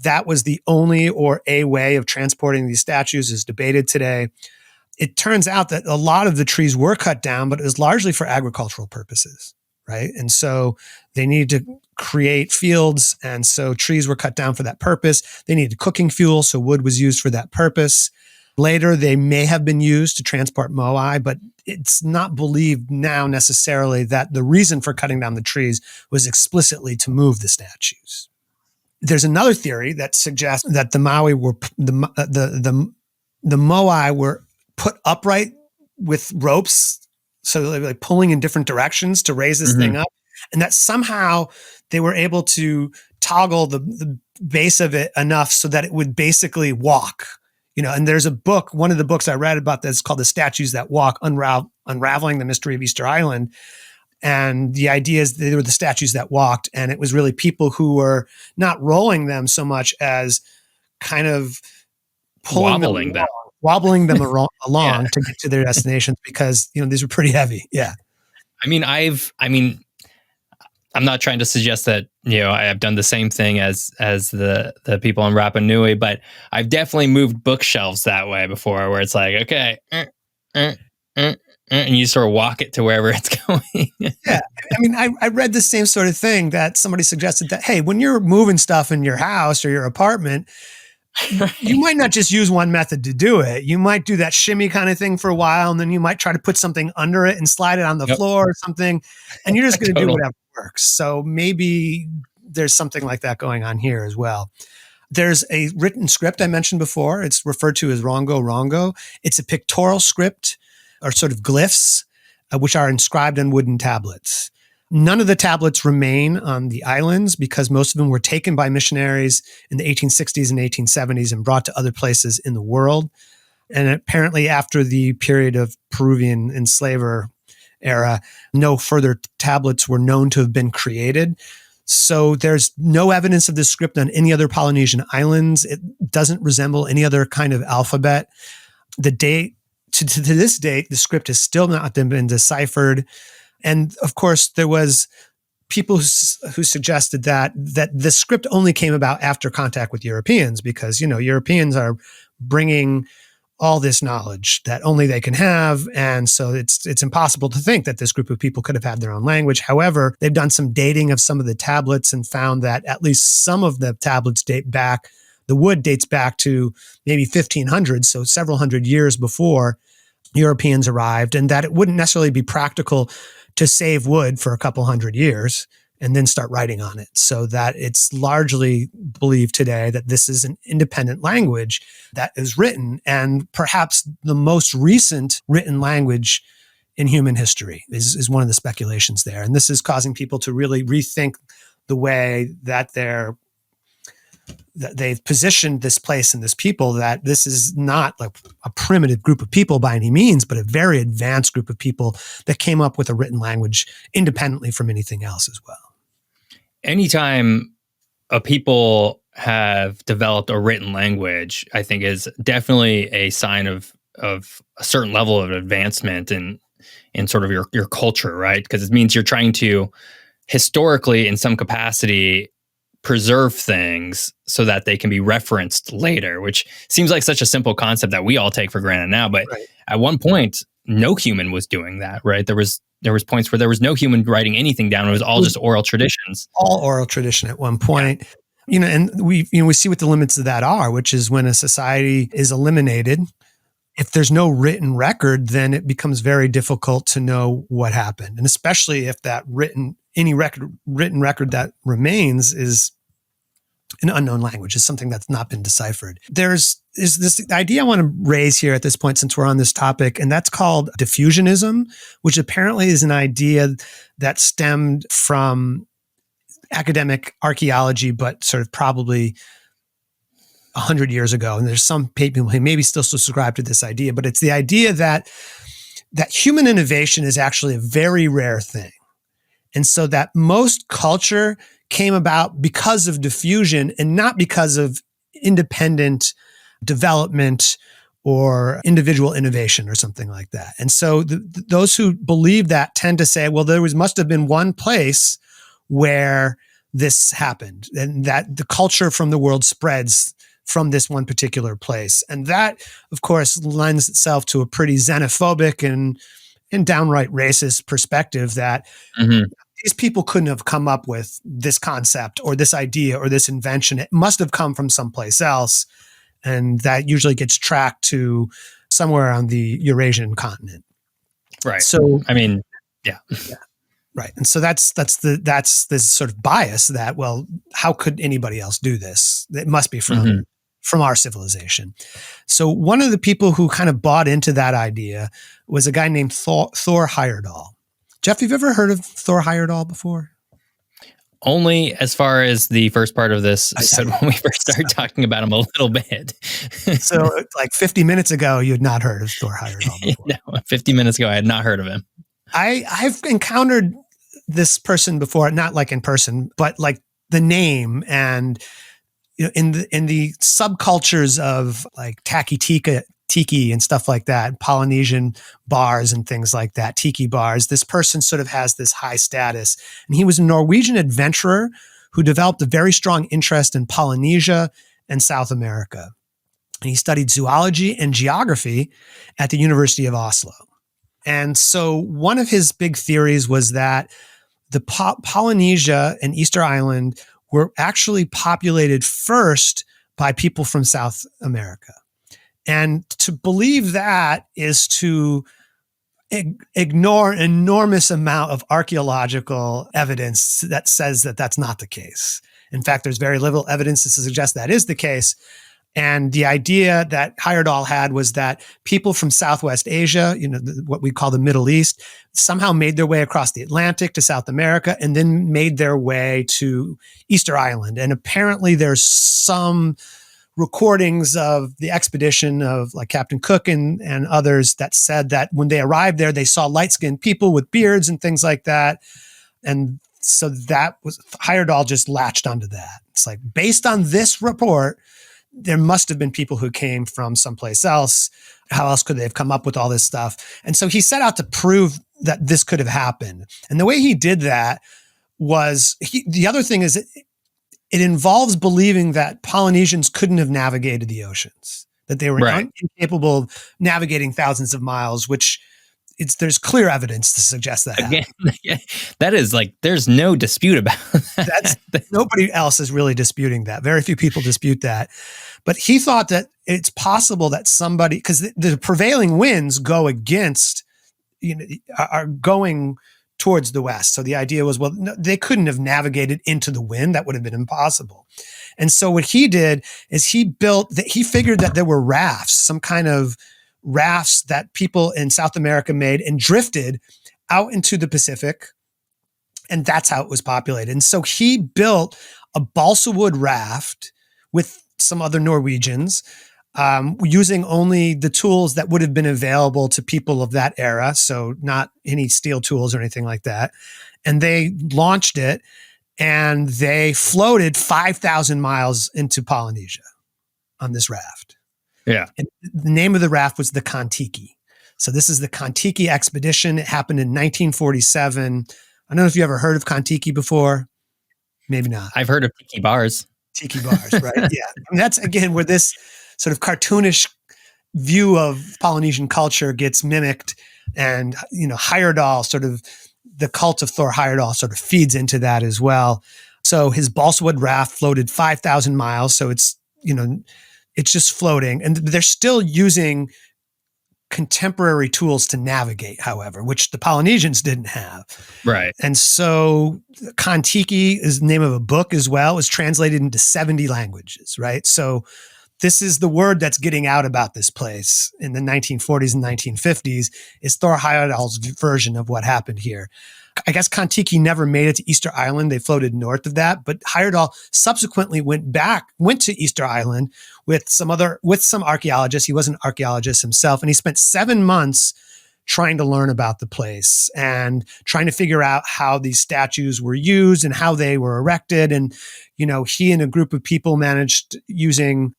that was the only or a way of transporting these statues is debated today. It turns out that a lot of the trees were cut down, but it was largely for agricultural purposes, right? And so they needed to create fields, and so trees were cut down for that purpose. They needed cooking fuel, so wood was used for that purpose. Later, they may have been used to transport Moai, but it's not believed now necessarily that the reason for cutting down the trees was explicitly to move the statues. There's another theory that suggests that the Maui were the Moai were put upright with ropes, so they're like pulling in different directions to raise this thing up, and that somehow they were able to toggle the base of it enough so that it would basically walk. And there's a book, one of the books I read about this called The Statues That Walk, Unraveling the Mystery of Easter Island. And the idea is they were the statues that walked, and it was really people who were not rolling them so much as kind of pulling wobbling them along to get to their destinations, because these were pretty heavy. Yeah. I'm not trying to suggest that I have done the same thing as the people in Rapa Nui, but I've definitely moved bookshelves that way before, where it's like, okay, and you sort of walk it to wherever it's going. Yeah. I read the same sort of thing that somebody suggested that, hey, when you're moving stuff in your house or your apartment, you might not just use one method to do it. You might do that shimmy kind of thing for a while, and then you might try to put something under it and slide it on the floor or something, and you're just going to do whatever works. So maybe there's something like that going on here as well. There's a written script I mentioned before. It's referred to as Rongo Rongo. It's a pictorial script, or sort of glyphs, which are inscribed on wooden tablets. None of the tablets remain on the islands because most of them were taken by missionaries in the 1860s and 1870s and brought to other places in the world. And apparently after the period of Peruvian enslaver era, no further tablets were known to have been created. So there's no evidence of this script on any other Polynesian islands. It doesn't resemble any other kind of alphabet. To this date, the script has still not been deciphered. And of course, there was people who suggested that the script only came about after contact with Europeans, because Europeans are bringing all this knowledge that only they can have, and so it's impossible to think that this group of people could have had their own language. However, they've done some dating of some of the tablets and found that at least some of the tablets date back. The wood dates back to maybe 1500, so several hundred years before Europeans arrived, and that it wouldn't necessarily be practical to save wood for a couple hundred years and then start writing on it. So that it's largely believed today that this is an independent language that is written, and perhaps the most recent written language in human history is one of the speculations there. And this is causing people to really rethink the way that they've positioned this place and this people, that this is not like a primitive group of people by any means, but a very advanced group of people that came up with a written language independently from anything else as well. Anytime a people have developed a written language, I think is definitely a sign of a certain level of advancement in sort of your culture, right? Because it means you're trying to historically, in some capacity, preserve things so that they can be referenced later, which seems like such a simple concept that we all take for granted now. But at one point, no human was doing that, right? There was points where there was no human writing anything down. It was all just oral traditions. All oral tradition at one point. And we see what the limits of that are, which is when a society is eliminated if there's no written record, then it becomes very difficult to know what happened. And especially if that written record that remains is an unknown language, is something that's not been deciphered. Is this idea I want to raise here at this point, since we're on this topic, and that's called diffusionism, which apparently is an idea that stemmed from academic archaeology, but sort of probably 100 years ago. And there's some people who maybe still subscribe to this idea, but it's the idea that human innovation is actually a very rare thing. And so that most culture came about because of diffusion and not because of independent development or individual innovation or something like that. And so those who believe that tend to say, well, must have been one place where this happened, and that the culture from the world spreads from this one particular place. And that, of course, lends itself to a pretty xenophobic and downright racist perspective that these people couldn't have come up with this concept or this idea or this invention. It must have come from someplace else. And that usually gets tracked to somewhere on the Eurasian continent. Right. So, I mean, yeah. Right. And so that's this sort of bias that, well, how could anybody else do this? It must be from our civilization. So one of the people who kind of bought into that idea was a guy named Thor Heyerdahl. Geoff, you've ever heard of Thor Heyerdahl before? Only as far as the first part of this episode when we first started talking about him a little bit. So like 50 minutes ago, you had not heard of Thor Heyerdahl before. No, 50 minutes ago, I had not heard of him. I've encountered this person before, not like in person, but like the name, and in the subcultures of like tiki and stuff like that, Polynesian bars and things like that, tiki bars. This person sort of has this high status. And he was a Norwegian adventurer who developed a very strong interest in Polynesia and South America. And he studied zoology and geography at the University of Oslo. And so one of his big theories was that the Polynesia and Easter Island were actually populated first by people from South America. And to believe that is to ignore an enormous amount of archaeological evidence that says that that's not the case. In fact, there's very little evidence to suggest that is the case. And the idea that Heyerdahl had was that people from Southwest Asia, what we call the Middle East, somehow made their way across the Atlantic to South America and then made their way to Easter Island. And apparently there's some recordings of the expedition of like Captain Cook and others that said that when they arrived there, they saw light-skinned people with beards and things like that. And so that was, Heyerdahl just latched onto that. It's like, based on this report, there must have been people who came from someplace else. How else could they have come up with all this stuff? And so he set out to prove that this could have happened. And the way he did that was, the other thing is, it involves believing that Polynesians couldn't have navigated the oceans, that they were incapable of navigating thousands of miles, which there's clear evidence to suggest that. Again, that is like, there's no dispute about that. Nobody else is really disputing that. Very few people dispute that. But he thought that it's possible that somebody, because the prevailing winds go against, are going towards the west. So the idea was, well, no, they couldn't have navigated into the wind. That would have been impossible. And so what he did is he figured that there were rafts, some kind of rafts that people in South America made and drifted out into the Pacific. And that's how it was populated. And so he built a balsa wood raft with some other Norwegians, using only the tools that would have been available to people of that era. So not any steel tools or anything like that. And they launched it and they floated 5,000 miles into Polynesia on this raft. Yeah. And the name of the raft was the Kon-Tiki. So this is the Kon-Tiki expedition. It happened in 1947. I don't know if you ever heard of Kon-Tiki before. Maybe not. I've heard of tiki bars. Tiki bars, right? Yeah. And that's, again, where this sort of cartoonish view of Polynesian culture gets mimicked. And, Heyerdahl, sort of the cult of Thor Heyerdahl, sort of feeds into that as well. So his balsa wood raft floated 5,000 miles. So it's just floating. And they're still using contemporary tools to navigate, however, which the Polynesians didn't have. Right. And so Kon-Tiki is the name of a book as well, is translated into 70 languages, right? So this is the word that's getting out about this place in the 1940s and 1950s, is Thor Heyerdahl's version of what happened here. I guess Kon-Tiki never made it to Easter Island. They floated north of that, but Heyerdahl subsequently went to Easter Island with some archaeologists. He was an archaeologist himself, and he spent 7 months trying to learn about the place and trying to figure out how these statues were used and how they were erected. And, he and a group of people managed, using,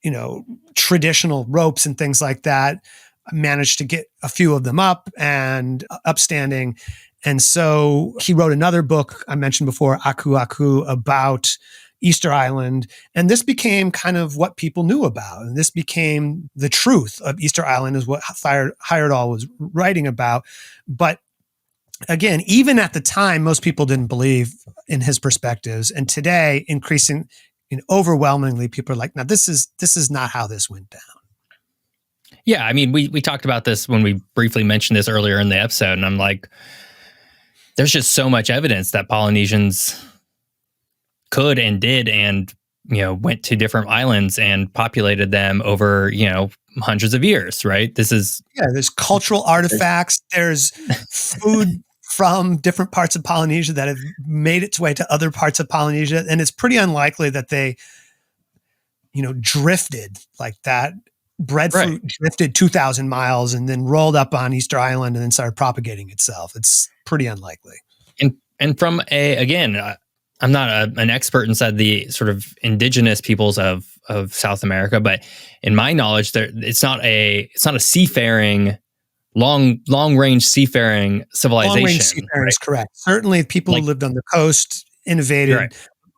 traditional ropes and things like that, managed to get a few of them up and upstanding. And so he wrote another book I mentioned before, Aku Aku, about Easter Island. And this became kind of what people knew about. And this became the truth of Easter Island, is what Heyerdahl was writing about. But again, even at the time, most people didn't believe in his perspectives. And today, overwhelmingly, people are like, now this is not how this went down. Yeah, I mean, we talked about this when we briefly mentioned this earlier in the episode, and I'm like, there's just so much evidence that Polynesians could and did and, went to different islands and populated them over, hundreds of years, right? There's cultural artifacts. There's food from different parts of Polynesia that have made its way to other parts of Polynesia. And it's pretty unlikely that they, drifted like that. Breadfruit drifted 2,000 miles and then rolled up on Easter Island and then started propagating itself. It's pretty unlikely. And from I'm not an expert inside the sort of indigenous peoples of South America, but in my knowledge, it's not a seafaring, long range seafaring civilization. Long range seafaring is correct. Certainly, people who lived on the coast innovated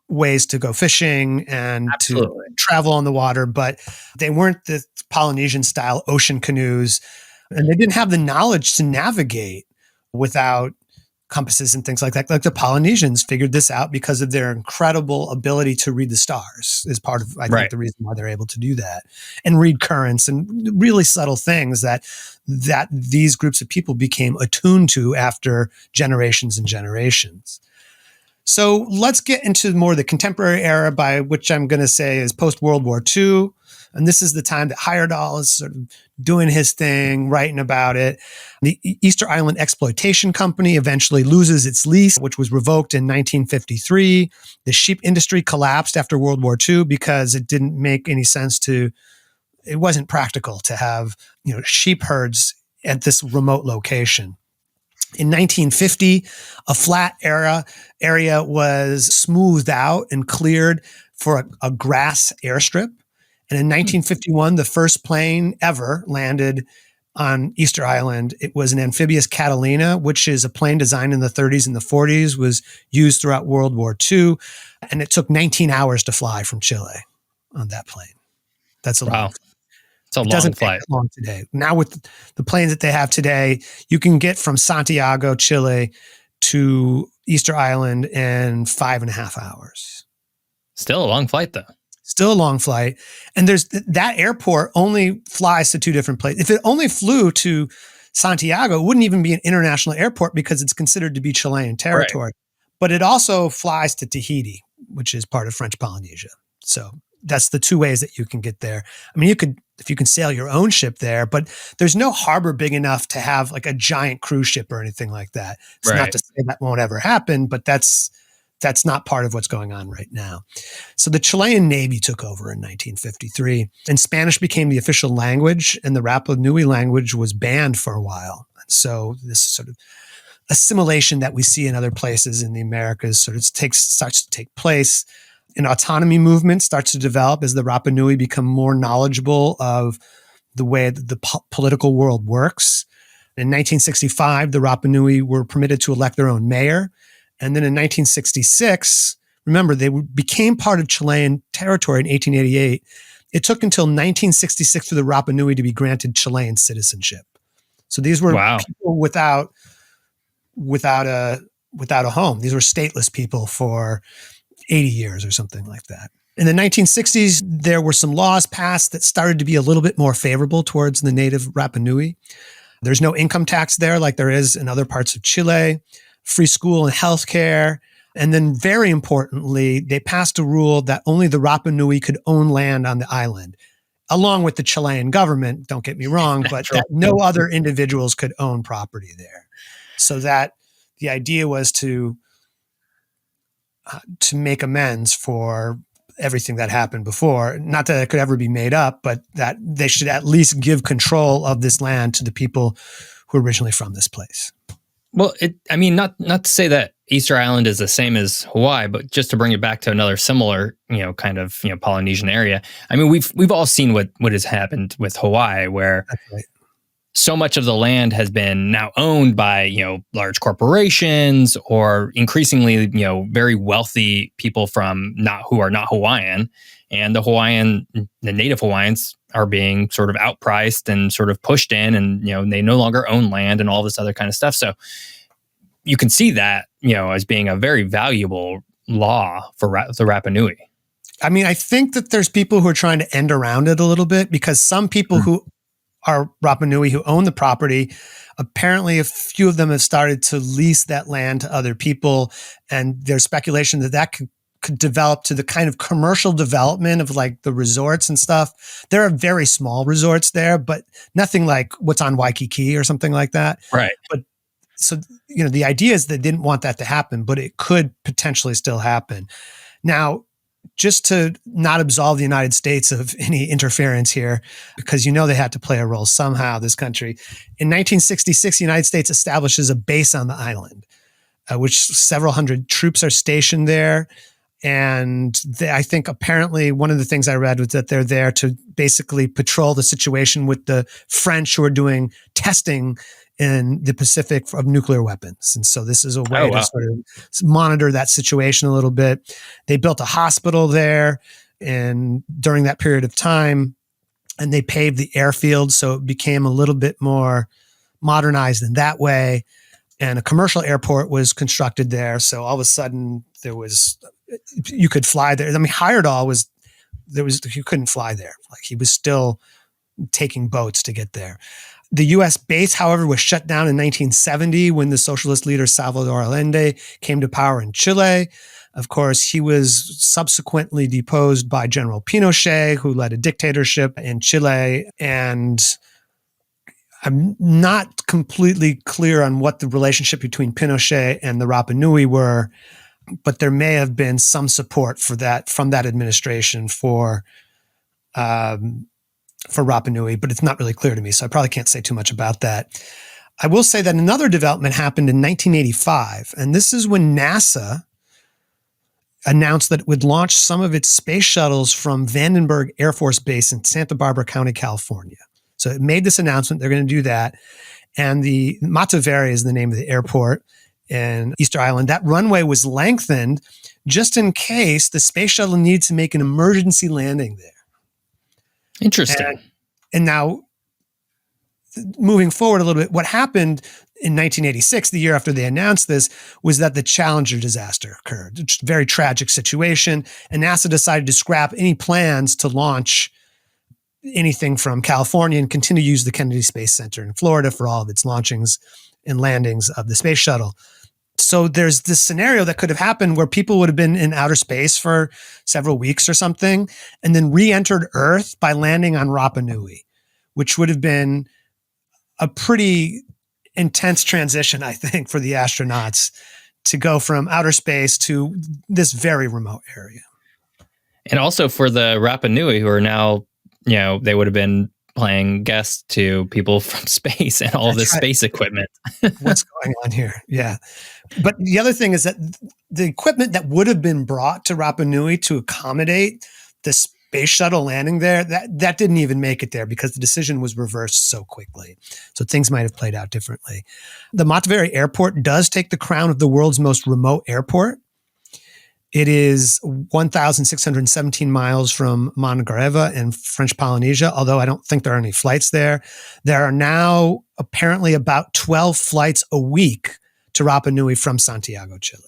ways to go fishing and to travel on the water, but they weren't the Polynesian style ocean canoes, and they didn't have the knowledge to navigate without compasses and things like that. Like the Polynesians figured this out because of their incredible ability to read the stars, is part of, I think, the reason why they're able to do that, and read currents and really subtle things that these groups of people became attuned to after generations and generations. So let's get into more the contemporary era, by which I'm going to say is post-World War II. And this is the time that Heyerdahl is sort of doing his thing, writing about it. The Easter Island Exploitation Company eventually loses its lease, which was revoked in 1953. The sheep industry collapsed after World War II because it didn't make any sense it wasn't practical to have, sheep herds at this remote location. In 1950, a flat area was smoothed out and cleared for a grass airstrip. And in 1951, the first plane ever landed on Easter Island. It was an amphibious Catalina, which is a plane designed in the 30s and the 40s, was used throughout World War II. And it took 19 hours to fly from Chile on that plane. That's a long It's a long doesn't flight. take that long today. Now with the planes that they have today, you can get from Santiago, Chile to Easter Island in 5.5 hours. Still a long flight, though. Still a long flight. And that airport only flies to 2 different places. If it only flew to Santiago, it wouldn't even be an international airport because it's considered to be Chilean territory. Right. But it also flies to Tahiti, which is part of French Polynesia. So that's the 2 ways that you can get there. I mean, if you can sail your own ship there, but there's no harbor big enough to have like a giant cruise ship or anything like that. It's not to say that won't ever happen, but that's not part of what's going on right now. So the Chilean Navy took over in 1953, and Spanish became the official language, and the Rapa Nui language was banned for a while. So this sort of assimilation that we see in other places in the Americas sort of starts to take place. An autonomy movement starts to develop as the Rapa Nui become more knowledgeable of the way that the political world works. In 1965, the Rapa Nui were permitted to elect their own mayor. And then in 1966, remember, they became part of Chilean territory in 1888. It took until 1966 for the Rapa Nui to be granted Chilean citizenship. So these were people without a home. These were stateless people for 80 years or something like that. In the 1960s, there were some laws passed that started to be a little bit more favorable towards the native Rapa Nui. There's no income tax there like there is in other parts of Chile, free school and healthcare. And then very importantly, they passed a rule that only the Rapa Nui could own land on the island, along with the Chilean government, don't get me wrong, but that no other individuals could own property there. So that the idea was to make amends for everything that happened before. Not that it could ever be made up, but that they should at least give control of this land to the people who are originally from this place. Well, not to say that Easter Island is the same as Hawaii, but just to bring it back to another similar, kind of, Polynesian area. I mean, we've all seen what has happened with Hawaii, where so much of the land has been now owned by, large corporations or increasingly, very wealthy people who are not Hawaiian. And the native Hawaiians are being sort of outpriced and sort of pushed in, and, they no longer own land and all this other kind of stuff. So you can see that, as being a very valuable law for the Rapa Nui. I mean, I think that there's people who are trying to end around it a little bit, because some people who are Rapa Nui who own the property, apparently a few of them have started to lease that land to other people. And there's speculation that could develop to the kind of commercial development of like the resorts and stuff. There are very small resorts there, but nothing like what's on Waikiki or something like that. Right. But so, the idea is they didn't want that to happen, but it could potentially still happen. Now, just to not absolve the United States of any interference here, because they had to play a role somehow, this country. In 1966, the United States establishes a base on the island, which several hundred troops are stationed there. And I think apparently one of the things I read was that they're there to basically patrol the situation with the French who are doing testing in the Pacific of nuclear weapons. And so this is a way to sort of monitor that situation a little bit. They built a hospital there during that period of time, and they paved the airfield so it became a little bit more modernized in that way. And a commercial airport was constructed there. So all of a sudden you could fly there. I mean, Heyerdahl you couldn't fly there. Like, he was still taking boats to get there. The U.S. base, however, was shut down in 1970 when the socialist leader Salvador Allende came to power in Chile. Of course, he was subsequently deposed by General Pinochet, who led a dictatorship in Chile. And I'm not completely clear on what the relationship between Pinochet and the Rapa Nui were, but there may have been some support for that from that administration for Rapa Nui, but it's not really clear to me, so I probably can't say too much about that. I will say that another development happened in 1985, and this is when NASA announced that it would launch some of its space shuttles from Vandenberg Air Force Base in Santa Barbara County, California. So it made this announcement, they're going to do that. And the Mataveri is the name of the airport in Easter Island. That runway was lengthened just in case the space shuttle needs to make an emergency landing there. Interesting. And now, moving forward a little bit, what happened in 1986, the year after they announced this, was that the Challenger disaster occurred. It's a very tragic situation, and NASA decided to scrap any plans to launch anything from California and continue to use the Kennedy Space Center in Florida for all of its launchings and landings of the space shuttle. So there's this scenario that could have happened where people would have been in outer space for several weeks or something, and then re-entered Earth by landing on Rapa Nui, which would have been a pretty intense transition, I think, for the astronauts to go from outer space to this very remote area. And also for the Rapa Nui, who are now, they would have been playing guest to people from space and all this space equipment. What's going on here? Yeah. But the other thing is that the equipment that would have been brought to Rapa Nui to accommodate the space shuttle landing there, that didn't even make it there because the decision was reversed so quickly. So things might have played out differently. The Mataveri Airport does take the crown of the world's most remote airport. It is 1,617 miles from Mangareva in French Polynesia, although I don't think there are any flights there. There are now apparently about 12 flights a week to Rapa Nui from Santiago, Chile.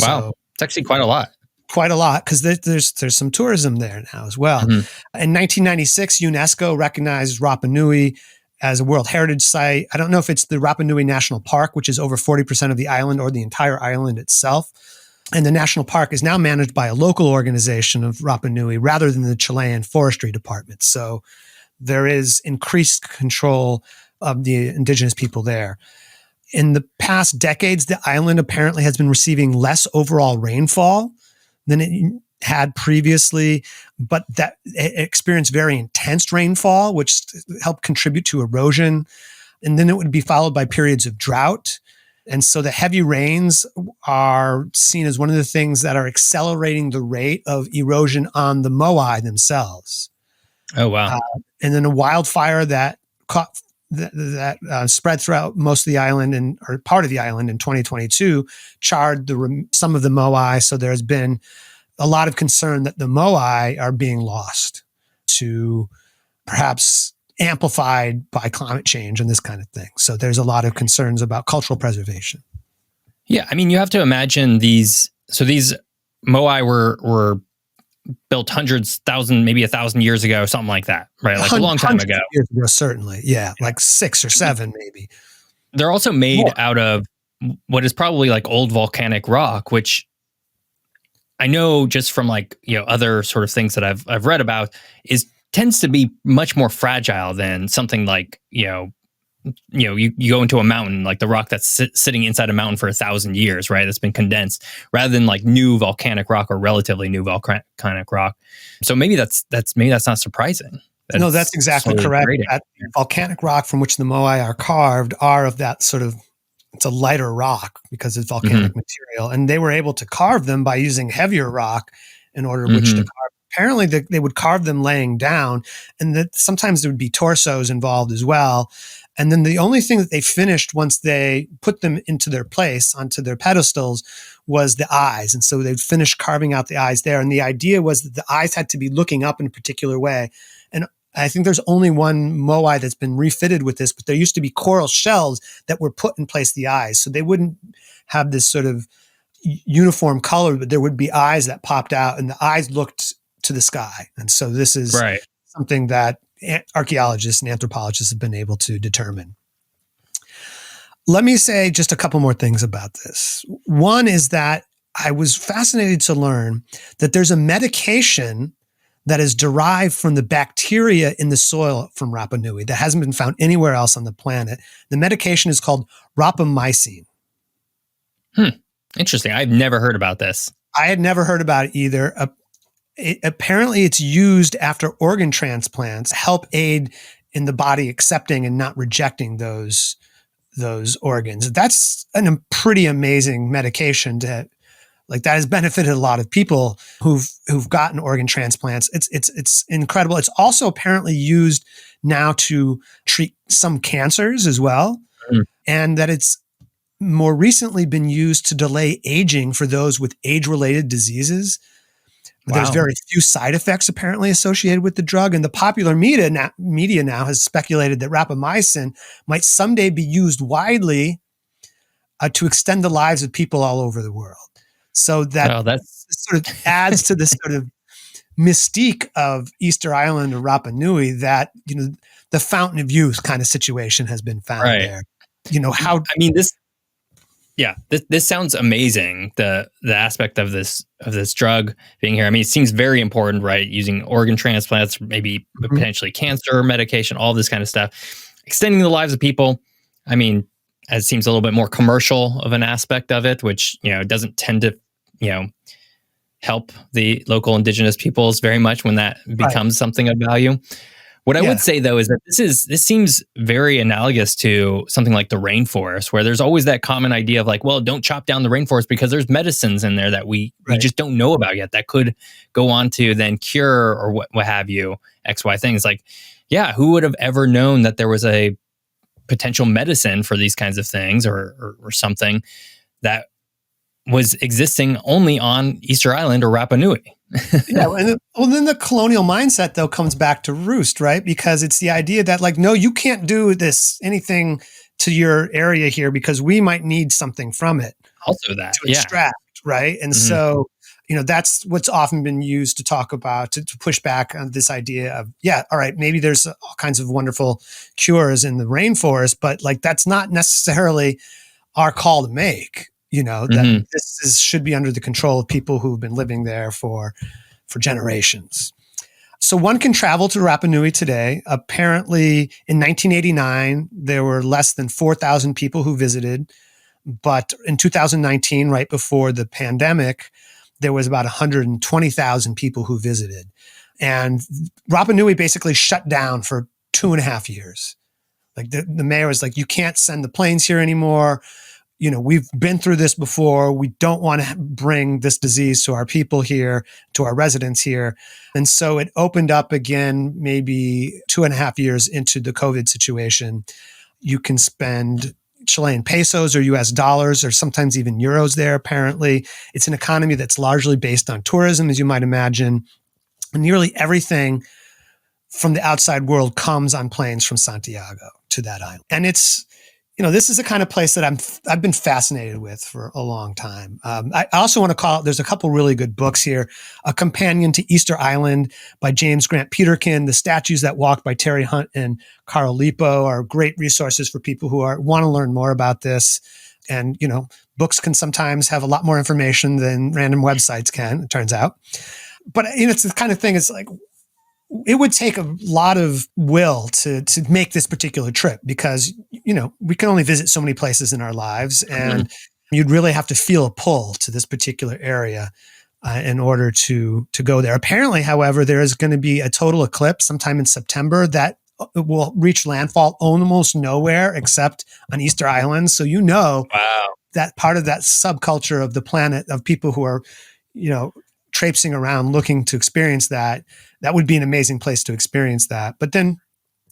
Wow. So, it's actually quite a lot. Quite a lot, because there's some tourism there now as well. Mm-hmm. In 1996, UNESCO recognized Rapa Nui as a World Heritage Site. I don't know if it's the Rapa Nui National Park, which is over 40% of the island, or the entire island itself. And the national park is now managed by a local organization of Rapa Nui rather than the Chilean Forestry Department. So there is increased control of the indigenous people there. In the past decades, the island apparently has been receiving less overall rainfall than it had previously, but that it experienced very intense rainfall, which helped contribute to erosion. And then it would be followed by periods of drought. And so the heavy rains are seen as one of the things that are accelerating the rate of erosion on the Moai themselves. Oh, wow. And then a wildfire that spread throughout most of the island or part of the island in 2022 charred some of the Moai. So there's been a lot of concern that the Moai are being lost to perhaps amplified by climate change and this kind of thing. So there's a lot of concerns about cultural preservation. Yeah, I mean, you have to imagine these Moai were built hundreds, thousand, maybe 1,000 years ago, something like that, right? Like a long time ago. Years ago, certainly. Yeah, like 6 or 7 maybe. They're also made out of what is probably like old volcanic rock, which I know just from like, other sort of things that I've read about tends to be much more fragile than something like, you go into a mountain, like the rock that's sitting inside a mountain for 1,000 years, right? That's been condensed, rather than like new volcanic rock or relatively new volcanic rock. So maybe that's not surprising. No, that's exactly correct. That volcanic rock from which the Moai are carved are of that sort of, it's a lighter rock because it's volcanic material. And they were able to carve them by using heavier rock in order which to carve. Apparently they would carve them laying down, and that sometimes there would be torsos involved as well. And then the only thing that they finished once they put them into their place, onto their pedestals, was the eyes. And so they'd finished carving out the eyes there. And the idea was that the eyes had to be looking up in a particular way. And I think there's only one Moai that's been refitted with this, but there used to be coral shells that were put in place the eyes. So they wouldn't have this sort of uniform color, but there would be eyes that popped out, and the eyes looked to the sky. And so this is something that archaeologists and anthropologists have been able to determine. Let me say just a couple more things about this. One is that I was fascinated to learn that there's a medication that is derived from the bacteria in the soil from Rapa Nui that hasn't been found anywhere else on the planet. The medication is called rapamycin. Interesting. I've never heard about this. I had never heard about it either. Apparently, it's used after organ transplants to help aid in the body accepting and not rejecting those organs. That's a pretty amazing medication that has benefited a lot of people who've gotten organ transplants. It's incredible. It's also apparently used now to treat some cancers as well, and that it's more recently been used to delay aging for those with age-related diseases. Wow. There's very few side effects apparently associated with the drug, and the popular media now has speculated that rapamycin might someday be used widely to extend the lives of people all over the world. So that sort of adds to this sort of mystique of Easter Island or Rapa Nui, that the fountain of youth kind of situation has been found there. This sounds amazing. The aspect of this drug being here. I mean, it seems very important, right? Using organ transplants, maybe potentially cancer medication, all this kind of stuff, extending the lives of people. I mean, it seems a little bit more commercial of an aspect of it, which doesn't tend to help the local indigenous peoples very much when that becomes something of value. What I would say, though, is that this seems very analogous to something like the rainforest, where there's always that common idea of like, well, don't chop down the rainforest because there's medicines in there that we just don't know about yet that could go on to then cure or what have you, X, Y things. Like, who would have ever known that there was a potential medicine for these kinds of things or something that was existing only on Easter Island or Rapa Nui? And then the colonial mindset, though, comes back to roost, right? Because it's the idea that like, no, you can't do anything to your area here because we might need something from it. Also that to extract, right? And so, That's what's often been used to talk about, to push back on this idea of, all right, maybe there's all kinds of wonderful cures in the rainforest, but like, that's not necessarily our call to make, that should be under the control of people who've been living there for generations. So one can travel to Rapa Nui today. Apparently in 1989, there were less than 4,000 people who visited. But in 2019, right before the pandemic, there was about 120,000 people who visited. And Rapa Nui basically shut down for 2.5 years. Like the mayor was like, you can't send the planes here anymore. We've been through this before. We don't want to bring this disease to our people here, to our residents here. And so it opened up again, maybe 2.5 years into the COVID situation. You can spend Chilean pesos or US dollars or sometimes even euros there, apparently. It's an economy that's largely based on tourism, as you might imagine. And nearly everything from the outside world comes on planes from Santiago to that island. And it's, this is the kind of place that I've been fascinated with for a long time. I also want to call, there's a couple really good books here. A Companion to Easter Island by James Grant Peterkin. The Statues That Walk by Terry Hunt and Carl Lipo are great resources for people who want to learn more about this. And, books can sometimes have a lot more information than random websites can, it turns out. But, it's the kind of thing, it's like, it would take a lot of will to make this particular trip because, we can only visit so many places in our lives, and you'd really have to feel a pull to this particular area in order to go there. Apparently, however, there is going to be a total eclipse sometime in September that will reach landfall almost nowhere except on Easter Island. So, wow, that part of that subculture of the planet of people who are, traipsing around looking to experience that would be an amazing place to experience that. But then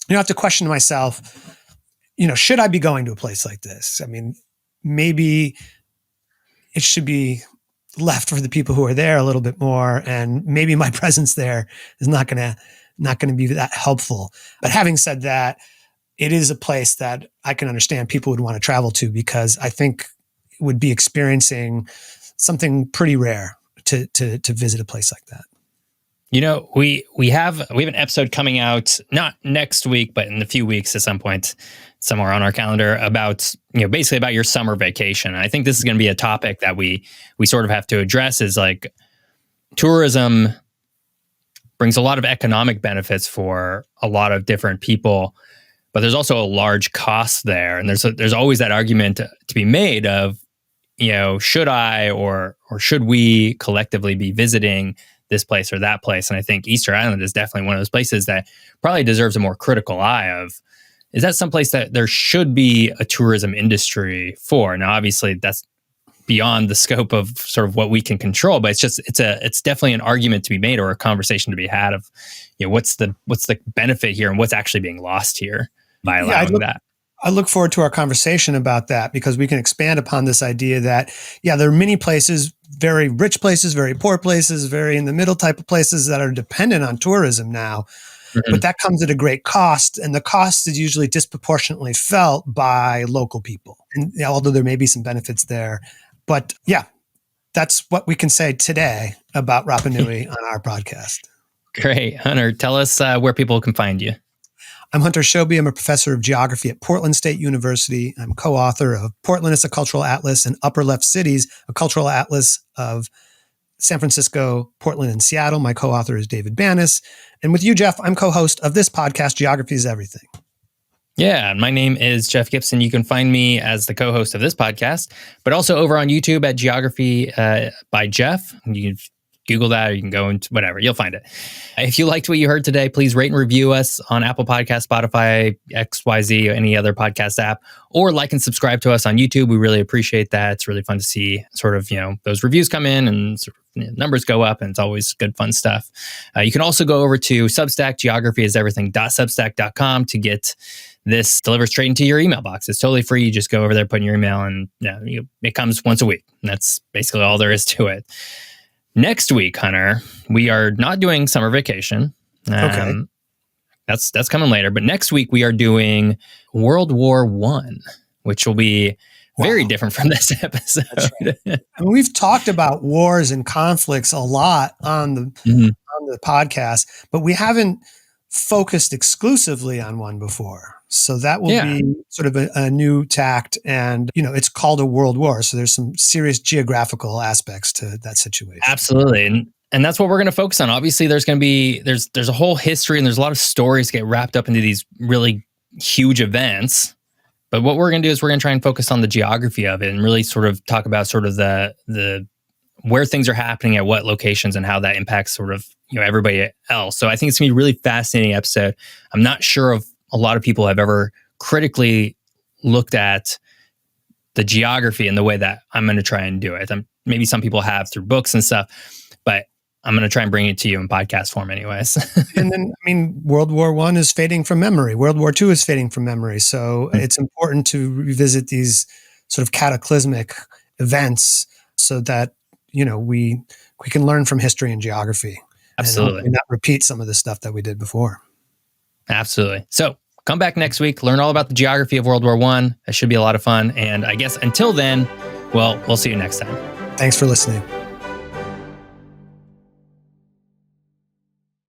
I have to question myself, should I be going to a place like this? I mean, maybe it should be left for the people who are there a little bit more, and maybe my presence there is not going to be that helpful. But having said that, it is a place that I can understand people would want to travel to, because I think it would be experiencing something pretty rare to visit a place like that. We have an episode coming out, not next week, but in a few weeks at some point, somewhere on our calendar, about, basically about your summer vacation. And I think this is going to be a topic that we sort of have to address, is like, tourism brings a lot of economic benefits for a lot of different people, but there's also a large cost there. And there's always that argument to be made of, should I or should we collectively be visiting this place or that place? And I think Easter Island is definitely one of those places that probably deserves a more critical eye of, is that someplace that there should be a tourism industry for? Now, obviously that's beyond the scope of sort of what we can control, but it's definitely an argument to be made, or a conversation to be had of, what's the benefit here and what's actually being lost here by allowing that. I look forward to our conversation about that, because we can expand upon this idea that, there are many places, very rich places, very poor places, very in the middle type of places that are dependent on tourism now. Mm-hmm. But that comes at a great cost, and the cost is usually disproportionately felt by local people. And although there may be some benefits there, but that's what we can say today about Rapa Nui on our podcast. Great. Hunter, tell us where people can find you. I'm Hunter Shobi. I'm a professor of geography at Portland State University. I'm co-author of Portland as a Cultural Atlas and Upper Left Cities, a Cultural Atlas of San Francisco, Portland, and Seattle. My co-author is David Banis. And with you, Geoff, I'm co-host of this podcast, Geography is Everything. Yeah, my name is Geoff Gibson. You can find me as the co-host of this podcast, but also over on YouTube at Geography by Geoff. You can Google that, or you can go into whatever, you'll find it. If you liked what you heard today, please rate and review us on Apple Podcasts, Spotify, XYZ, or any other podcast app, or like and subscribe to us on YouTube. We really appreciate that. It's really fun to see sort of, those reviews come in and sort of, numbers go up, and it's always good, fun stuff. You can also go over to Substack, geographyiseverything.substack.com, to get this delivered straight into your email box. It's totally free. You just go over there, put in your email, and it comes once a week. And that's basically all there is to it. Next week, Hunter, we are not doing summer vacation. Okay. That's coming later. But next week we are doing World War I, which will be Very different from this episode. Right. I mean, we've talked about wars and conflicts a lot on the podcast, but we haven't focused exclusively on one before. So that will be sort of a new tact, and it's called a world war. So there's some serious geographical aspects to that situation. Absolutely. And that's what we're going to focus on. Obviously, there's going to be there's a whole history, and there's a lot of stories get wrapped up into these really huge events. But what we're going to do is we're going to try and focus on the geography of it, and really sort of talk about sort of the where things are happening at what locations and how that impacts sort of everybody else. So I think it's going to be a really fascinating episode. I'm not sure if a lot of people have ever critically looked at the geography in the way that I'm going to try and do it. Maybe some people have through books and stuff, but I'm going to try and bring it to you in podcast form anyways. And then, World War I is fading from memory. World War II is fading from memory. So it's important to revisit these sort of cataclysmic events so that, we can learn from history and geography. Absolutely. And not repeat some of the stuff that we did before. Absolutely. So come back next week, learn all about the geography of World War I. That should be a lot of fun. And I guess until then, we'll see you next time. Thanks for listening.